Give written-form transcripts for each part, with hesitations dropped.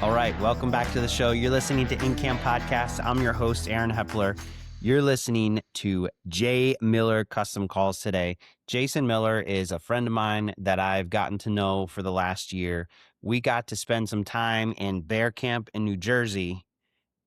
All right, welcome back to the show. You're listening to In Camp Podcast. I'm your host, Aaron Hepler. You're listening to Jay Miller Custom Calls today. Jason Miller is a friend of mine that I've gotten to know for the last year. We got to spend some time in bear camp in New Jersey,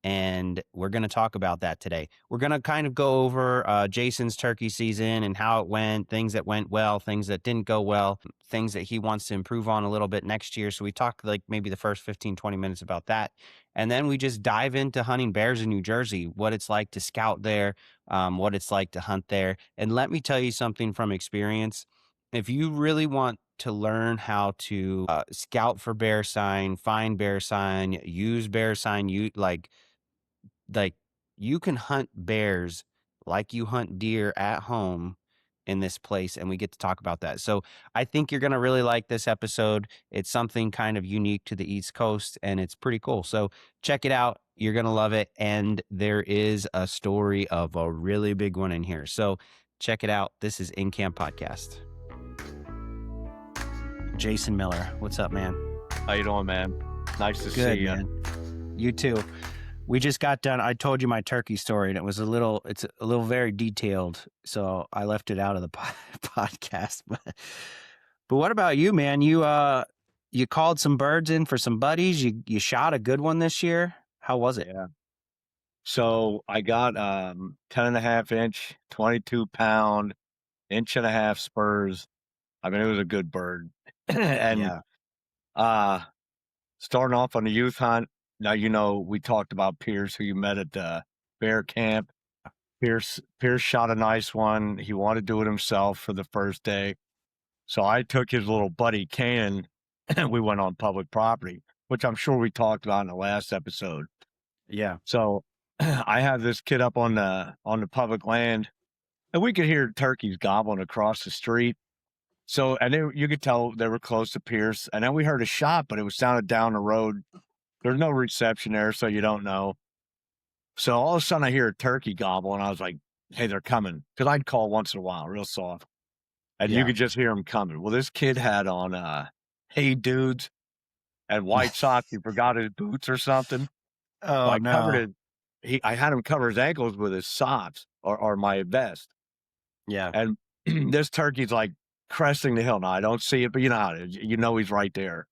and we're going to talk about that today. We're going to kind of go over Jason's turkey season and how it went, things that went well, things that didn't go well, things that he wants to improve on a little bit next year. So we talk like maybe the first 15, 20 minutes about that. And then we just dive into hunting bears in New Jersey, what it's like to scout there, what it's like to hunt there. And let me tell you something from experience. If you really want to learn how to scout for bear sign, find bear sign, use bear sign, like you can hunt bears like you hunt deer at home in this place, and we get to talk about that. So I think you're going to really like this episode. It's something kind of unique to the East Coast, and it's pretty cool. So check it out. You're going to love it. And there is a story of a really big one in here. So check it out. This is In Camp Podcast. Jason Miller, what's up, man? How you doing, man? Nice to see you. Man. You too. We just got done. I told you my turkey story, and it's a little very detailed, so I left it out of the podcast. But what about you, man? You called some birds in for some buddies. You shot a good one this year. How was it? Yeah. So I got 10.5 inch, 22-pound, 1.5 spurs. I mean, it was a good bird. And starting off on the youth hunt. Now, we talked about Pierce, who you met at the bear camp. Pierce shot a nice one. He wanted to do it himself for the first day. So I took his little buddy Cannon and we went on public property, which I'm sure we talked about in the last episode. Yeah. So I have this kid up on the public land, and we could hear turkeys gobbling across the street. So, and you could tell they were close to Pierce. And then we heard a shot, but it was sounded down the road. There's no reception there, so you don't know. So all of a sudden I hear a turkey gobble, and I was like, hey, they're coming. Because I'd call once in a while, real soft. And you could just hear them coming. Well, this kid had on Hey Dudes and white socks. He forgot his boots or something. Oh, so I no. covered it. I had him cover his ankles with his socks or my vest. Yeah. And this turkey's like cresting the hill. Now, I don't see it, but you know how it is. You know he's right there.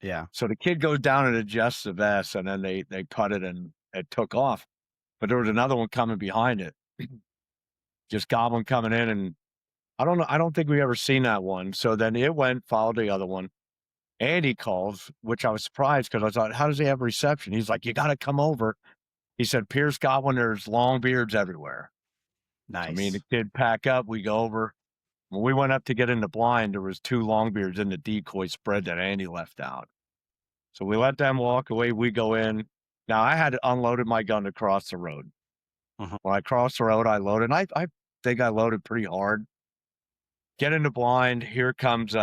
Yeah. So the kid goes down and adjusts the vest, and then they cut it, and it took off. But there was another one coming behind it. Just gobbling coming in, and I don't know. I don't think we ever seen that one. So then it went, followed the other one. Andy calls, which I was surprised because I thought, how does he have reception? He's like, you got to come over. He said, Pierce got one. There's long beards everywhere. Nice. So me and the kid pack up. We go over. When we went up to get in the blind, there was 2 longbeards in the decoy spread that Andy left out. So we let them walk away. We go in. Now, I had unloaded my gun to cross the road. When I crossed the road, I loaded. And I think I loaded pretty hard. Get in the blind. Here comes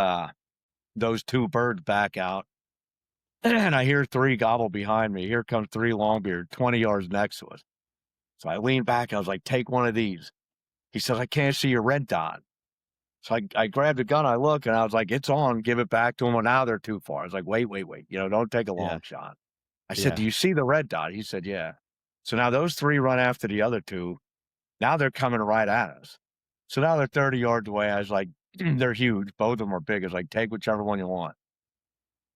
those 2 birds back out. And I hear 3 gobble behind me. Here comes 3 longbeard, 20 yards next to us. So I leaned back. I was like, take one of these. He says, I can't see your red dot. So I grabbed the gun. I look, and I was like, it's on. Give it back to him. Well, now they're too far. I was like, wait. Don't take a long shot. I said, do you see the red dot? He said, yeah. So now those 3 run after the other 2. Now they're coming right at us. So now they're 30 yards away. I was like, they're huge. Both of them are big. I was like, take whichever one you want.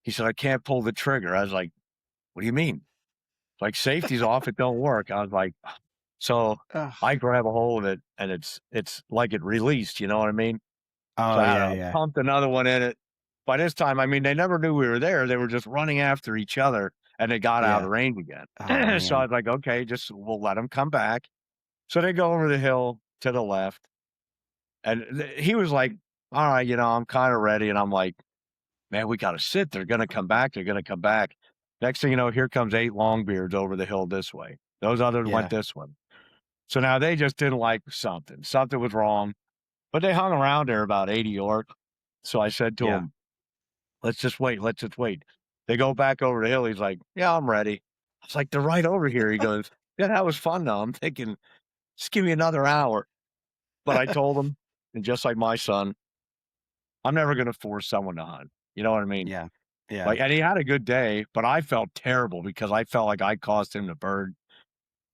He said, I can't pull the trigger. I was like, what do you mean? Like, safety's off. It don't work. I was like, so I grab a hold of it, and it's like it released. You know what I mean? Oh, So yeah. pumped another one in it. By this time, I mean, they never knew we were there. They were just running after each other, and they got out of range again. Oh, so I was like, okay, we'll let them come back. So they go over the hill to the left, and he was like, all right, I'm kind of ready. And I'm like, man, we got to sit. They're going to come back. They're going to come back. Next thing you know, here comes 8 longbeards over the hill this way. Those others went this one. So now they just didn't like something. Something was wrong. But they hung around there about 80 yards. So I said to him, let's just wait. They go back over the hill. He's like, yeah, I'm ready. I was like, they're right over here. He goes, yeah, that was fun though. I'm thinking, just give me another hour. But I told him, and just like my son, I'm never going to force someone to hunt. You know what I mean? Yeah. Yeah. Like, and he had a good day, but I felt terrible because I felt like I cost him the bird,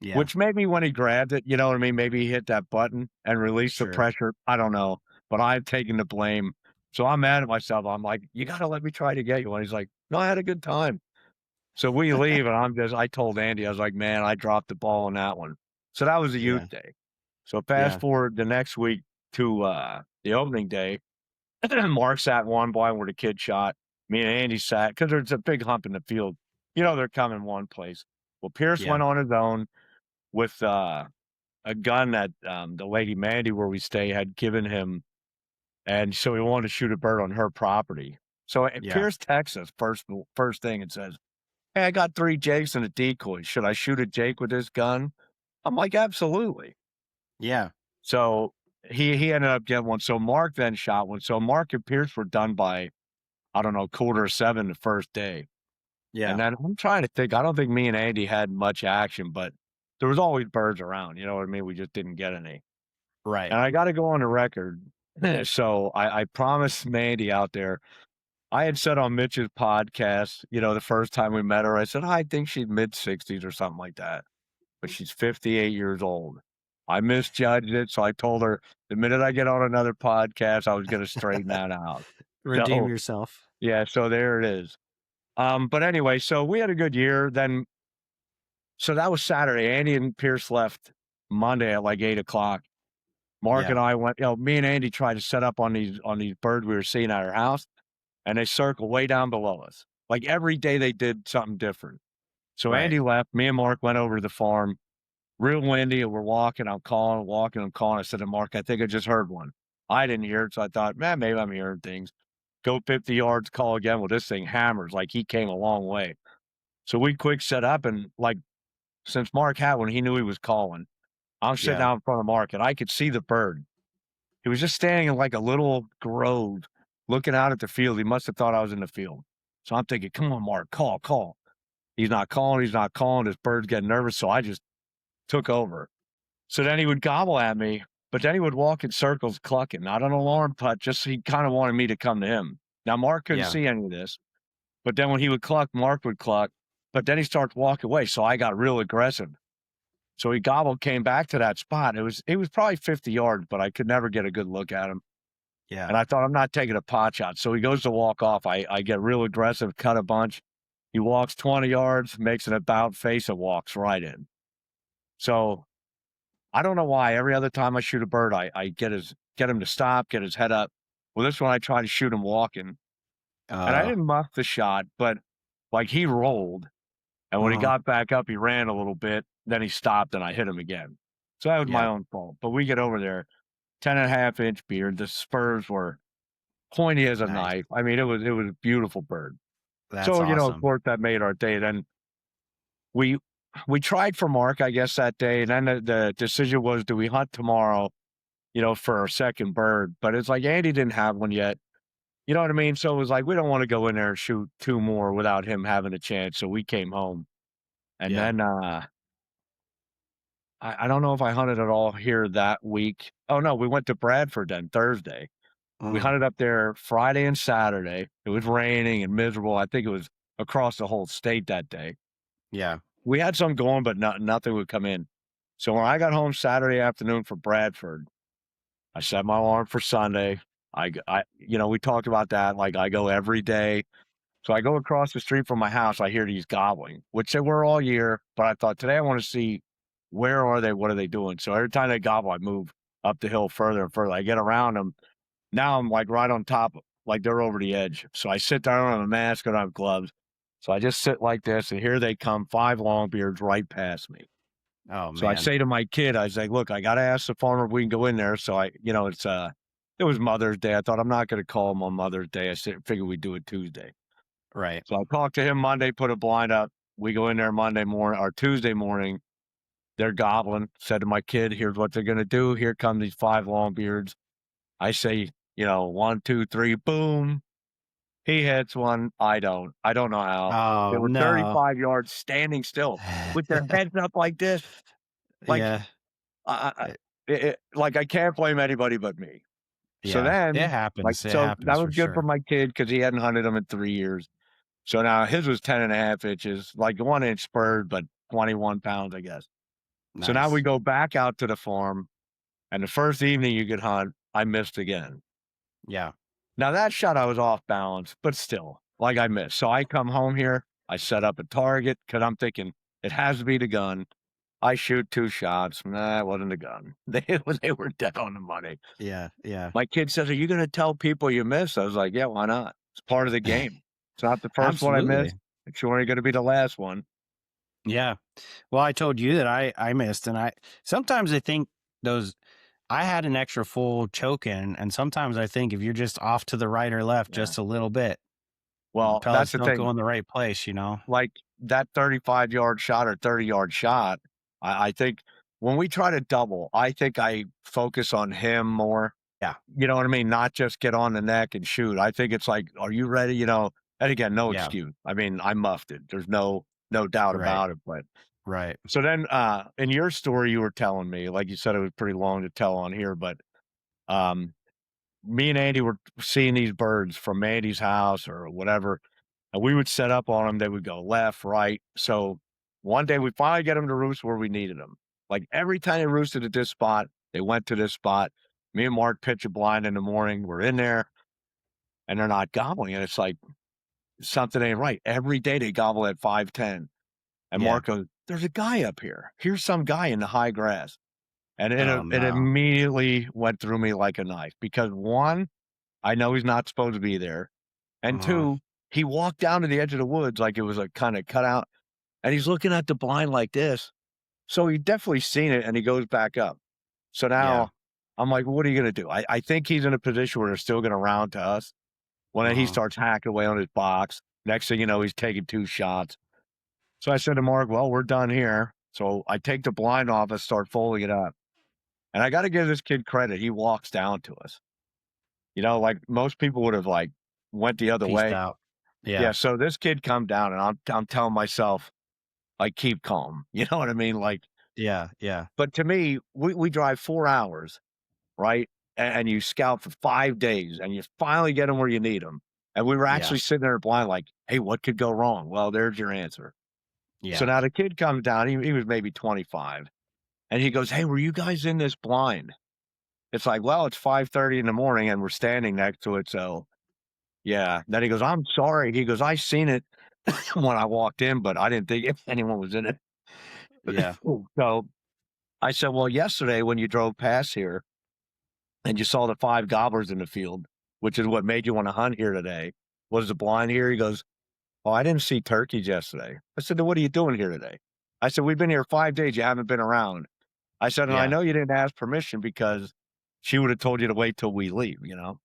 Yeah. which maybe when he grabbed it, you know what I mean? Maybe he hit that button and released the Sure. pressure. I don't know, but I've taken the blame. So I'm mad at myself. I'm like, you got to let me try to get you one. He's like, no, I had a good time. So we leave, and I told Andy, I was like, man, I dropped the ball on that one. So that was a youth Yeah. day. So fast Yeah. forward the next week to the opening day. Mark sat one blind where the kid shot. Me and Andy sat because there's a big hump in the field. You know, they're coming one place. Well, Pierce Yeah. went on his own with a gun that the lady Mandy, where we stay, had given him. And so he wanted to shoot a bird on her property. So Yeah. Pierce texts us first thing and says, hey, I got 3 jakes and a decoy. Should I shoot a jake with this gun? I'm like, absolutely. Yeah. So he ended up getting one. So Mark then shot one. So Mark and Pierce were done by, I don't know, 6:45 the first day. And Yeah. then I'm trying to think. I don't think me and Andy had much action, but there was always birds around. You know what I mean? We just didn't get any. Right. And I got to go on the record. So I promised Mandy out there. I had said on Mitch's podcast, you know, the first time we met her, I said, I think she's mid-60s or something like that. But she's 58 years old. I misjudged it, so I told her the minute I get on another podcast, I was gonna straighten that out. Redeem So, yourself. yeah, so there it is. But anyway, so we had a good year. Then so that was Saturday. Andy and Pierce left Monday at like 8 o'clock. Mark Yeah. and I went, me and Andy tried to set up on these birds we were seeing at our house, and they circle way down below us. Like every day they did something different. So Right. Andy left, me and Mark went over to the farm. Real windy, and we're walking, I'm calling, walking, I'm calling. I said to Mark, I think I just heard one. I didn't hear it, so I thought, man, maybe I'm hearing things. Go 50 yards, call again. Well, this thing hammers like he came a long way. So we quick set up, and like since Mark had one, he knew he was calling. I'm sitting Yeah. out in front of Mark, and I could see the bird. He was just standing in like a little grove looking out at the field. He must have thought I was in the field. So I'm thinking, come on, Mark, call, call. He's not calling, he's not calling. This bird's getting nervous. So I just took over. So then he would gobble at me, but then he would walk in circles clucking, not an alarm putt, just he kind of wanted me to come to him. Now, Mark couldn't Yeah. see any of this, but then when he would cluck, Mark would cluck, but then he starts walking away. So I got real aggressive. So he gobbled, came back to that spot. It was probably 50 yards, but I could never get a good look at him. Yeah. And I thought, I'm not taking a pot shot. So he goes to walk off. I get real aggressive, cut a bunch. He walks 20 yards, makes an about face, and walks right in. So I don't know why every other time I shoot a bird, I get him to stop, get his head up. Well, this one I try to shoot him walking, and I Uh, didn't muff the shot, but like he rolled, and when he uh got back up, he ran a little bit, then he stopped, and I hit him again. So that was my Yeah. own fault. But we get over there, 10.5-inch beard. The spurs were pointy as a Nice. knife. I mean, it was a beautiful bird. That's So of awesome. course, that made our day. Then we we tried for Mark, I guess, that day, and then the decision was, do we hunt tomorrow? For our second bird, but it's like Andy didn't have one yet. You know what I mean? So it was like, we don't want to go in there and shoot 2 more without him having a chance. So we came home. And Yeah. then I don't know if I hunted at all here that week. Oh no, we went to Bradford then Thursday. We Uh hunted up there Friday and Saturday. It was raining and miserable. I think it was across the whole state that day. Yeah. We had some going, but nothing would come in. So when I got home Saturday afternoon from Bradford, I set my alarm for Sunday. We talked about that. Like I go every day. So I go across the street from my house. I hear these gobbling, which they were all year. But I thought today I want to see where are they? What are they doing? So every time they gobble, I move up the hill further and further. I get around them. Now I'm like right on top, like they're over the edge. So I sit down, I don't have a mask, I don't have gloves. So I just sit like this, and here they come, 5 longbeards right past me. Oh, So I man. say to my kid, I say, "Look, I gotta ask the farmer if we can go in there." So it was Mother's Day. I thought I'm not gonna call him on Mother's Day. I said, figured we'd do it Tuesday. Right. So I talked to him Monday, put a blind up. We go in there Monday morning or Tuesday morning. They're gobbling. Said to my kid, "Here's what they're gonna do. Here come these 5 longbeards." I say, 1, 2, 3, boom. He hits one. I don't. I don't know how. They Oh, were no. 35 yards standing still with their heads up like this, like Yeah. I Eh, like, I can't blame anybody but me. So yeah. It then, happens. It so that happens was for good for sure. my kid because he hadn't hunted them in 3 years. So now his was 10.5 inches, like 1 inch spurred, but 21 pounds, I guess. So now we Nice. go back out to the farm, and the first evening you could hunt, I missed again. Yeah. Now that shot I was off balance, but still, like I missed. So I come home here, I set up a target because I'm thinking it has to be the gun. I shoot 2 shots. Nah, it wasn't a gun. They were dead on the money. Yeah. Yeah. My kid says, "Are you gonna tell people you missed?" I was like, "Yeah, why not? It's part of the game. It's not the first one I Absolutely. missed. It's sure ain't gonna be the last one." Yeah. Well, I told you that I missed, and I sometimes I think those I had an extra full choke in, and sometimes I think if you're just off to the right or left Yeah. just a little bit, the Well, that's pellets the don't go thing. in the right place, you know? Like, that 35-yard shot or 30-yard shot, I think when we try to double, I think I focus on him more. Yeah. You know what I mean? Not just get on the neck and shoot. I think it's like, "Are you ready?" You know? And again, no Yeah. excuse. I mean, I muffed it. There's no doubt Right. about it, but Right. so then, in your story you were telling me, like you said, it was pretty long to tell on here, but, um, me and Andy were seeing these birds from Andy's house or whatever, and we would set up on them. They would go left, right. So one day we finally get them to roost where we needed them. Like every time they roosted at this spot, they went to this spot. Me and Mark pitch a blind in the morning. We're in there and they're not gobbling. And it's like something ain't right. Every day they gobble at 5:10. And Yeah. Mark goes, "There's a guy up here. Here's some guy in the high grass." And Oh, it no. immediately went through me like a knife because one, I know he's not supposed to be there. And Uh, two, he walked down to the edge of the woods like it was a kinda cutout, and he's looking at the blind like this. So he definitely seen it, and he goes back up. So yeah. now I'm like, "What are you gonna do?" I think he's in a position where they're still gonna round to us. When he Uh-huh. starts hacking away on his box, next thing you know, he's taking 2 shots. So I said to Mark, "Well, we're done here." So I take the blind off and start folding it up. And I gotta give this kid credit, he walks down to us. You know, like, most people would have, like, went the other Peaced way. out. Yeah, Yeah. so this kid come down, and I'm telling myself, like, "Keep calm." You know what I mean? Like, Yeah. Yeah. but to me, we drive 4 hours, right? And you scout for 5 days, and you finally get them where you need them. And we were Yeah. actually sitting there blind like, "Hey, what could go wrong?" Well, there's your answer. So Yeah. now the kid comes down, he was maybe 25, and he goes, "Hey, were you guys in this blind?" It's like, "Well, it's 5:30 in the morning, and we're standing next to it, so" yeah. Then he goes, "I'm sorry." He goes, "I seen it when I walked in, but I didn't think if anyone was in it." Yeah. So I said, "Well, yesterday when you drove past here and you saw the 5 gobblers in the field, which is what made you wanna hunt here today, was the blind here?" He goes, "Oh, I didn't see turkeys yesterday." I said, "Then what are you doing here today?" I said, "We've been here 5 days, you haven't been around." I said, "And I Yeah. know you didn't ask permission because she would have told you to wait till we leave, you know?"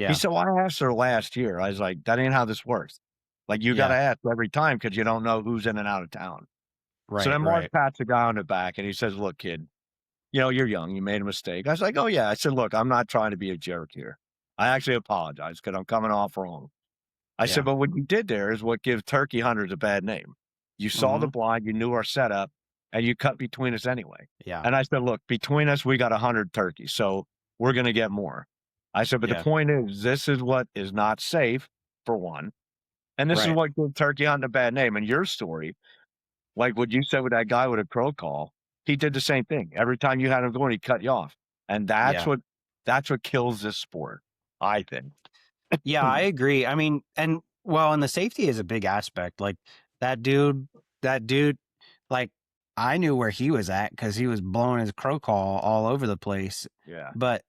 He Yeah. said, "Well, I asked her last year." I was like, "That ain't how this works. Like, you gotta Yeah. ask every time because you don't know who's in and out of town." So Right. then Mark Right. pats the guy on the back and he says, "Look, kid, you know, you're young, you made a mistake." I was like, "Oh, yeah." I said, "Look, I'm not trying to be a jerk here. I actually apologize because 'cause I'm coming off wrong." I said, Yeah. "But what you did there is what gives turkey hunters a bad name. You saw the Mhm. blind, you knew our setup, and you cut between us anyway." Yeah. And I said, "Look, between us, we got 100 turkeys, so we're gonna get more." I said, "But the Yeah. point is, this is what is not safe, for one, and this is Right. what gives turkey hunting a bad name." And your story, like what you said with that guy with a crow call, he did the same thing. Every time you had him going, he cut you off. And Yeah. that's what kills this sport, I think. Yeah, I agree. I mean, and well, and the safety is a big aspect. Like that dude, like I knew where he was at because he was blowing his crow call all over the place, Yeah. but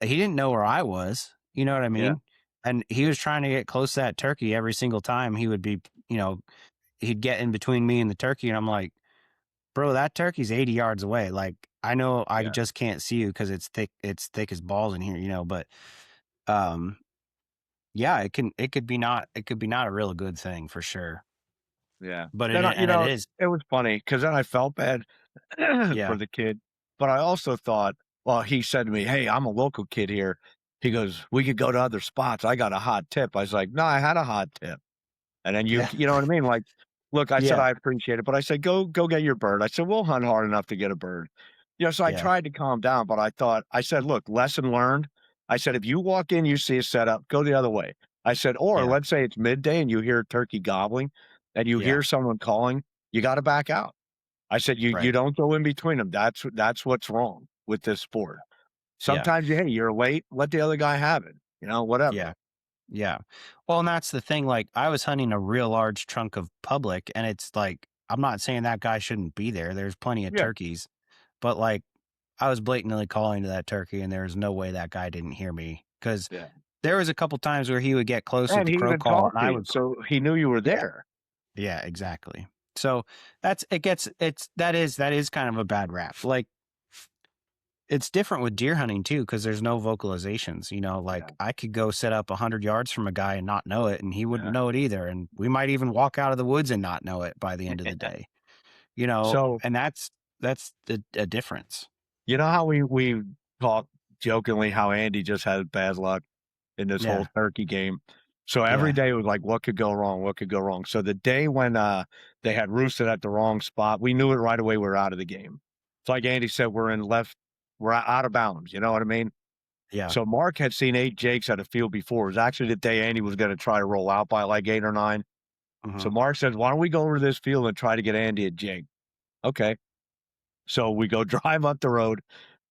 he didn't know where I was. You know what I Yeah. mean? And he was trying to get close to that turkey every single time. He would be, he'd get in between me and the turkey, and I'm like, bro, that turkey's 80 yards away. Like I know I Yeah. just can't see you because it's thick as balls in here, but um yeah, it could be not a real good thing for sure. Yeah. But Then and it is. it was funny because then I felt bad for Yeah. the kid, but I also thought, well, he said to me, "Hey, I'm a local kid here." He goes, "We could go to other spots. I got a hot tip." I was like, "No, I had a hot tip." And then Yeah. you know what I mean? Like, look, I said, Yeah. "I appreciate it," but I said, Go get your bird." I said, "We'll hunt hard enough to get a bird." You know, so I Yeah. tried to calm down, but I said, "Look, lesson learned." I said, "If you walk in, you see a setup, go the other way. I said, or Yeah. let's say it's midday and you hear a turkey gobbling and you Yeah. hear someone calling, you got to back out. I said, you Right. don't go in between them. That's what's wrong with this sport. Yeah. Sometimes hey, you're late, let the other guy have it. Whatever. Yeah. Yeah. Well, and that's the thing. Like, I was hunting a real large chunk of public, and it's like, I'm not saying that guy shouldn't be there. There's plenty of Yeah, turkeys, but like, I was blatantly calling to that turkey, and there's no way that guy didn't hear me, because yeah. there was a couple times where he would get close with And the he crow even call, talked and to I you, would, so he knew you were yeah, there. yeah, exactly. So that is kind of a bad rap. Like, it's different with deer hunting too, because there's no vocalizations. Yeah, Like, I could go set up 100 yards from a guy and not know it, and he wouldn't yeah. know it either. And we might even walk out of the woods and not know it by the end of the day. So, And that's a difference. you know how we talk jokingly how Andy just had bad luck in this whole Yeah, turkey game. So every yeah, day it was like, what could go wrong? What could go wrong? So the day when they had roosted at the wrong spot, we knew it right away. We were out of the game. It's like Andy said, we're out of bounds. You know what I mean? yeah. So Mark had seen 8 jakes at a field before. It was actually the day Andy was going to try to roll out by like 8 or 9. Hmm. So Mark says, why don't we go over to this field and try to get Andy a jake? Okay. So we go drive up the road,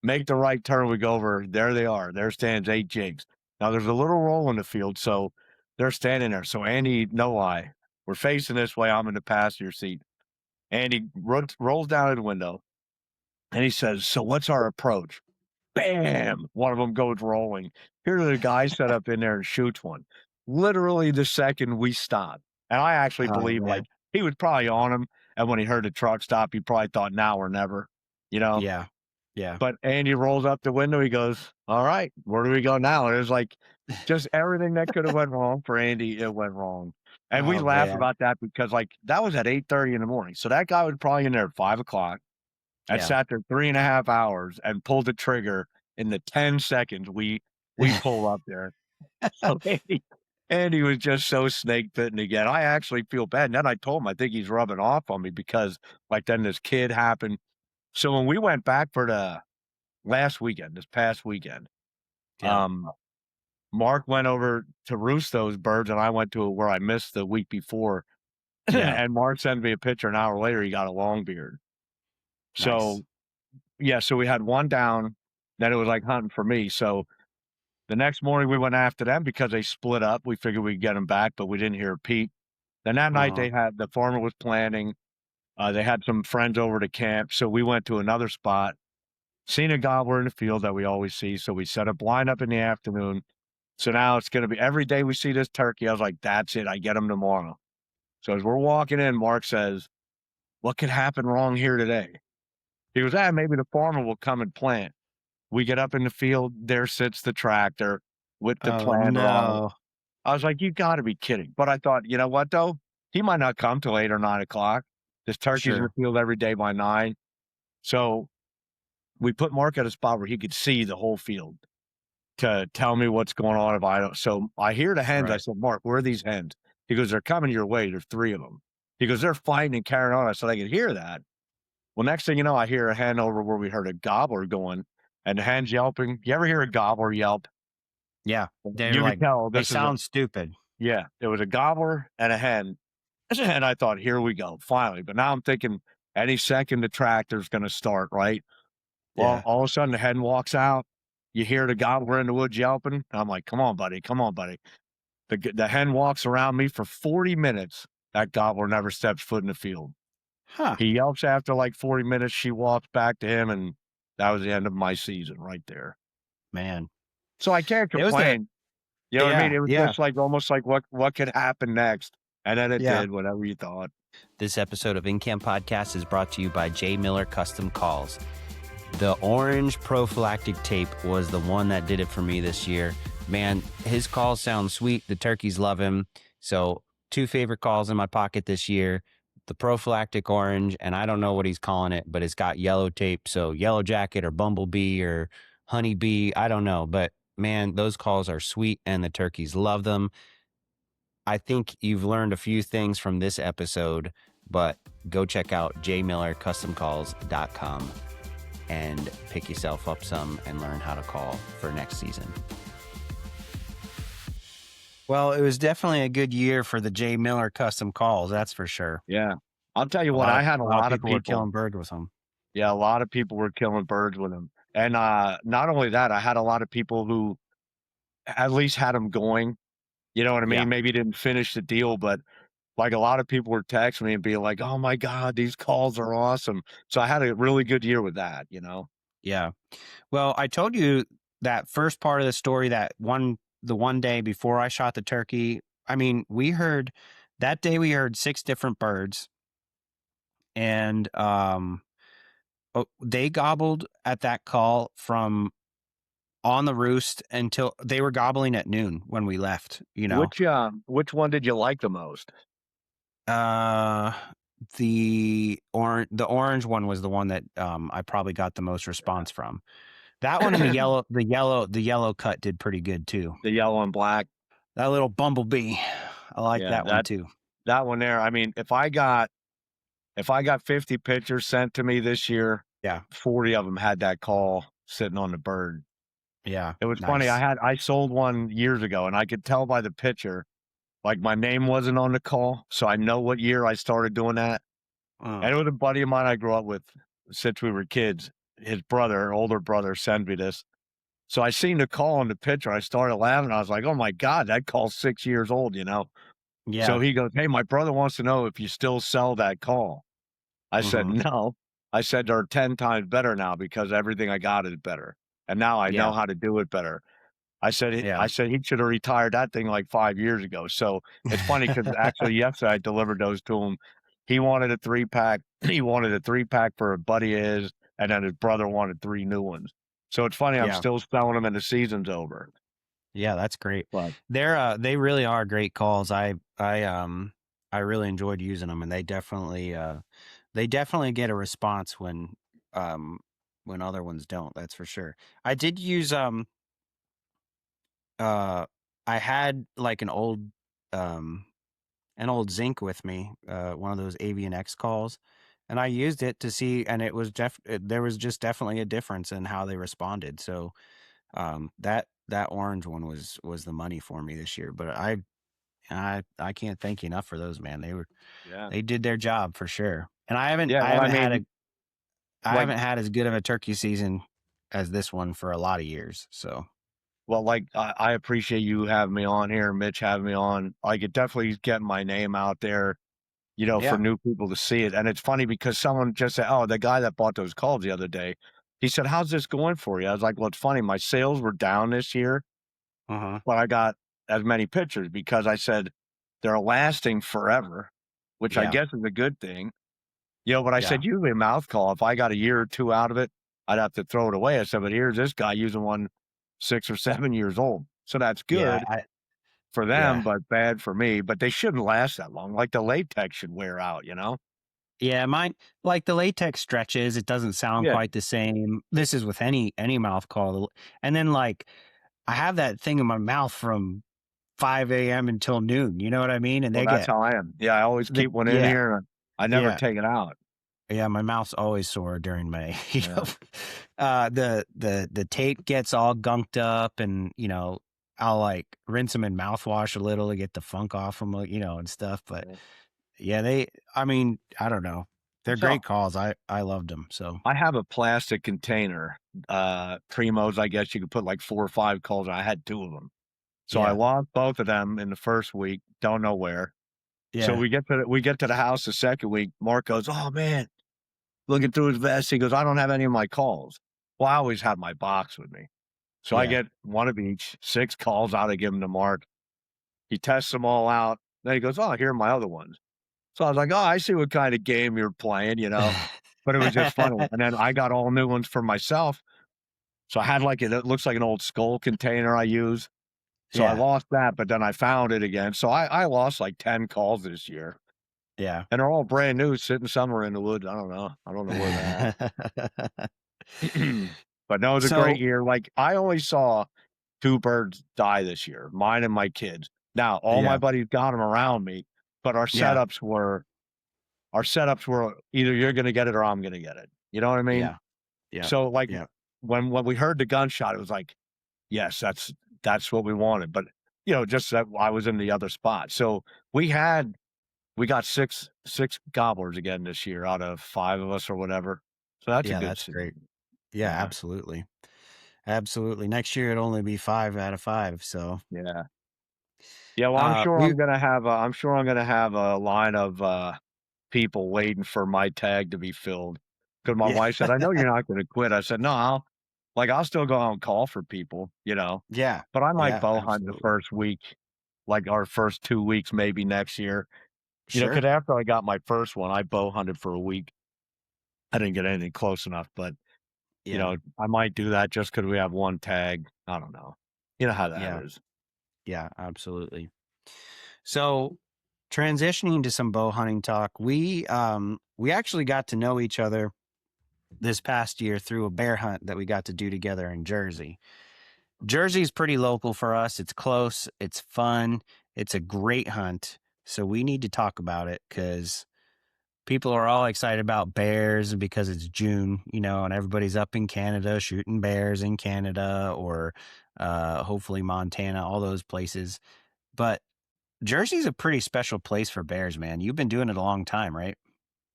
make the right turn. We go over. There they are. There stands 8 jakes. Now there's a little roll in the field, so they're standing there. So Andy, no lie, we're facing this way. I'm in the passenger seat. Andy rolls down the window and he says, "So what's our approach?" Bam! One of them goes rolling. Here's the guy set up in there and shoots one. Literally the second we stopped. And I actually Oh believe like man. he was probably on him. And when he heard the truck stop, he probably thought now or never, you know? Yeah, yeah. But Andy rolls up the window. He goes, all right, where do we go now? And it was like just everything that could have went wrong for Andy, it went wrong. And we Oh laugh man. about that because like that was at 8:30 in the morning. So that guy was probably in there at 5 o'clock. I Yeah. sat there 3.5 hours and pulled the trigger in the 10 seconds we pull up there. So Andy was just so snake bitten again. I actually feel bad. And then I told him I think he's rubbing off on me because like then this kid happened. So when we went back for the last weekend, this past weekend, Yeah. um, Mark went over to roost those birds and I went to where I missed the week before. Yeah. And Mark sent me a picture an hour later, he got a long beard. Nice. So yeah, so we had one down, then it was like hunting for me. So the next morning we went after them because they split up. We figured we'd get them back, but we didn't hear a peep. Then that night Uh-huh. they had the farmer was planting. They had some friends over to camp, so we went to another spot. Seen a gobbler in the field that we always see, so we set a blind up in the afternoon. So now it's going to be every day we see this turkey. I was like, that's it. I get him tomorrow. So as we're walking in, Mark says, "What could happen wrong here today?" He goes, maybe the farmer will come and plant." We get up in the field, there sits the tractor with the Oh planter on it. no. I was like, "You gotta be kidding." But I thought, you know what though? He might not come till 8 or 9 o'clock. This turkey's in the Sure. field every day by 9. So we put Mark at a spot where he could see the whole field to tell me what's going on if I don't. So I hear the hens. I Right. said, "Mark, where are these hens?" He goes, "They're coming your way. There's 3 of them." He goes, "They're fighting and carrying on." I said, "I can hear that." Well, next thing you know, I hear a hen over where we heard a gobbler going and the hen's yelping. You ever hear a gobbler yelp? Yeah. They're You could like, tell they this is a sound stupid. yeah, it was a gobbler and a hen. And I thought, here we go, finally. But now I'm thinking any second the tractor's gonna start, right? Well, Yeah. all of a sudden the hen walks out. You hear the gobbler in the woods yelping. I'm like, come on, buddy, come on, buddy. The hen walks around me for 40 minutes. That gobbler never steps foot in the field. Huh. He yelps after like 40 minutes. She walks back to him, and that was the end of my season right there. Man. So I can't It was a complain. You know what I mean? Yeah, It was yeah, just like almost like what could happen next, and then it yeah. did whatever you thought. This episode of In Camp Podcast is brought to you by J. Miller Custom Calls. The orange prophylactic tape was the one that did it for me this year. Man, his calls sound sweet. The turkeys love him. So 2 favorite calls in my pocket this year, the prophylactic orange, and I don't know what he's calling it, but it's got yellow tape. So yellow jacket or bumblebee or honeybee, I don't know. But man, those calls are sweet and the turkeys love them. I think you've learned a few things from this episode, but go check out jmillercustomcalls.com and pick yourself up some and learn how to call for next season. Well, it was definitely a good year for the Jay Miller custom calls. That's for sure. Yeah. I'll tell you what, I had a A lot of lot of people were people. killing birds with them. Yeah, a lot of people were killing birds with them. And, not only that, I had a lot of people who at least had them going, you know what I Yeah. mean? Maybe didn't finish the deal, but, like, a lot of people were texting me and being like, "Oh my god, these calls are awesome." So I had a really good year with that, you know? Yeah. Well, I told you that first part of the story the one day before I shot the turkey. I mean, that day we heard 6 different birds and they gobbled at that call from on the roost until they were gobbling at noon when we left, you know. Which one did you like the most? Uh the orange one was the one that I probably got the most response from. That one and the yellow cut did pretty good too. The yellow and black? That little bumblebee. I like Yeah, that one too. that one there, I mean, if I got 50 pictures sent to me this year, Yeah. 40 of them had that call sitting on the bird. Yeah. It was funny, Nice. I sold one years ago, and I could tell by the picture, like, my name wasn't on the call, so I know what year I started doing that, Uh, and it was a buddy of mine I grew up with since we were kids. His brother, older brother, sent me this. So I seen the call in the picture, I started laughing, I was like, "Oh my god, that call's 6 years old," you know? So yeah. he goes, "Hey, my brother wants to know if you still sell that call." I said, Mhm. "No." I said, "They're 10 times better now because everything I got is better, and now I know Yeah. how to do it better." Yeah. I said he should have retired that thing like 5 years ago. So it's funny because actually yesterday I delivered those to him. He wanted a 3-pack. He wanted a 3-pack for a buddy of his, and then his brother wanted 3 new ones. So it's funny I'm Yeah. still selling them and the season's over. Yeah, that's great. But They really are great calls. I really enjoyed using them, and they definitely get a response um when other ones don't, that's for sure. I did use uh I had like um an old zinc with me, one of those Avian X calls, and I used it to see, and there was just definitely a difference in how they responded. So that orange one was the money for me this year. But I can't thank you enough for those, man. yeah. They did their job for sure. And Yeah, and I mean, I like haven't had as good of a turkey season as this one for a lot of years. So well, like, I appreciate you having me on here, Mitch having me on. Like, it definitely is getting my name out there, you know, for yeah. new people to see it, and it's funny because someone just said, "Oh, the guy that bought those calls the other day," he said, "How's this going for you?" I was like, "Well, it's funny, my sales were down this year, Uh-huh. but I got as many pictures because I said they're lasting forever," which I Yeah. guess is a good thing. You know, but I Yeah. said, usually a mouth call, if I got a year or 2 out of it, I'd have to throw it away. I said, "But here's this guy using one 6 or 7 years old." So that's Yeah. good for them, Yeah. but bad for me, but they shouldn't last that long, like the latex should wear out, you know? Yeah, mine like the latex stretches, it doesn't sound Yeah. quite the same. This is with any mouth call. And then like I have that thing in my mouth from 5 a.m. until noon. You know what I mean? And Well, that's how I am. Yeah, I always keep one in yeah, here, and I never yeah, take it out. yeah. My mouth's always sore during May. Yeah, The tape gets all gunked up, and I'll like rinse them in mouthwash a little to get the funk off them, and stuff. But yeah. yeah, I mean, I don't know. They're So, great calls. I loved them. So I have a plastic container, Primos, I guess you could put, like, 4 or 5 calls, I had 2 of them. So I yeah, lost both of them in the 1st week, don't know where. So yeah, we get to the house the 2nd week, Mark goes, "Oh, man," looking through his vest, he goes, "I don't have any of my calls." Well, I always have my box with me. So I yeah. get 1 of each, 6 calls out, I give them to Mark. He tests them all out. Then he goes, "Oh, here are my other ones." So I was like, "Oh, I see what kind of game you're playing," you know? But it was just funny. And then I got all new ones for myself. So I had like it looks like an old skull container I use. So I Yeah, lost that, but then I found it again. So I lost like 10 calls this year. yeah. And they're all brand new, sitting somewhere in the woods. I don't know. I don't know where they're at. But no, it was a great So year. Like I only saw 2 birds die this year, mine and my kids. Now, all my yeah, buddies got them around me, but yeah, our setups were either you're gonna get it or I'm gonna get it. You know what I mean? yeah, yeah, So, like, yeah, when we heard the gunshot, it was like, "Yes, that's what we wanted." But just that I was in the other spot. So we got six gobblers again this year out of 5 of us or whatever. So that's a Yeah, good that's great. season. Yeah, Yeah. absolutely. Absolutely. Next year it'll only be 5 out of 5, so, Yeah. Yeah, well, I'm sure we I'm gonna have a line of, people waiting for my tag to be filled. Because my yeah. wife said, "I know you're not gonna quit." I said, "No, I'll still go out and call for people, Yeah. but I might Yeah, bow hunt the absolutely. first week, like, our first 2 weeks maybe next year." Because Sure. after I got my first one, I bow hunted for a week. I didn't get anything close enough, but, Yeah. I might do that just because we have 1 tag. I don't know. You know how that Yeah. is. Yeah, absolutely. So, transitioning to some bow hunting talk, we actually got to know each other this past year through a bear hunt that we got to do together in Jersey. Jersey's pretty local for us. It's close, it's fun, it's a great hunt. So we need to talk about it cuz people are all excited about bears because it's June, and everybody's up in Canada shooting bears in Canada or hopefully Montana, all those places. But Jersey's a pretty special place for bears, man. You've been doing it a long time, right?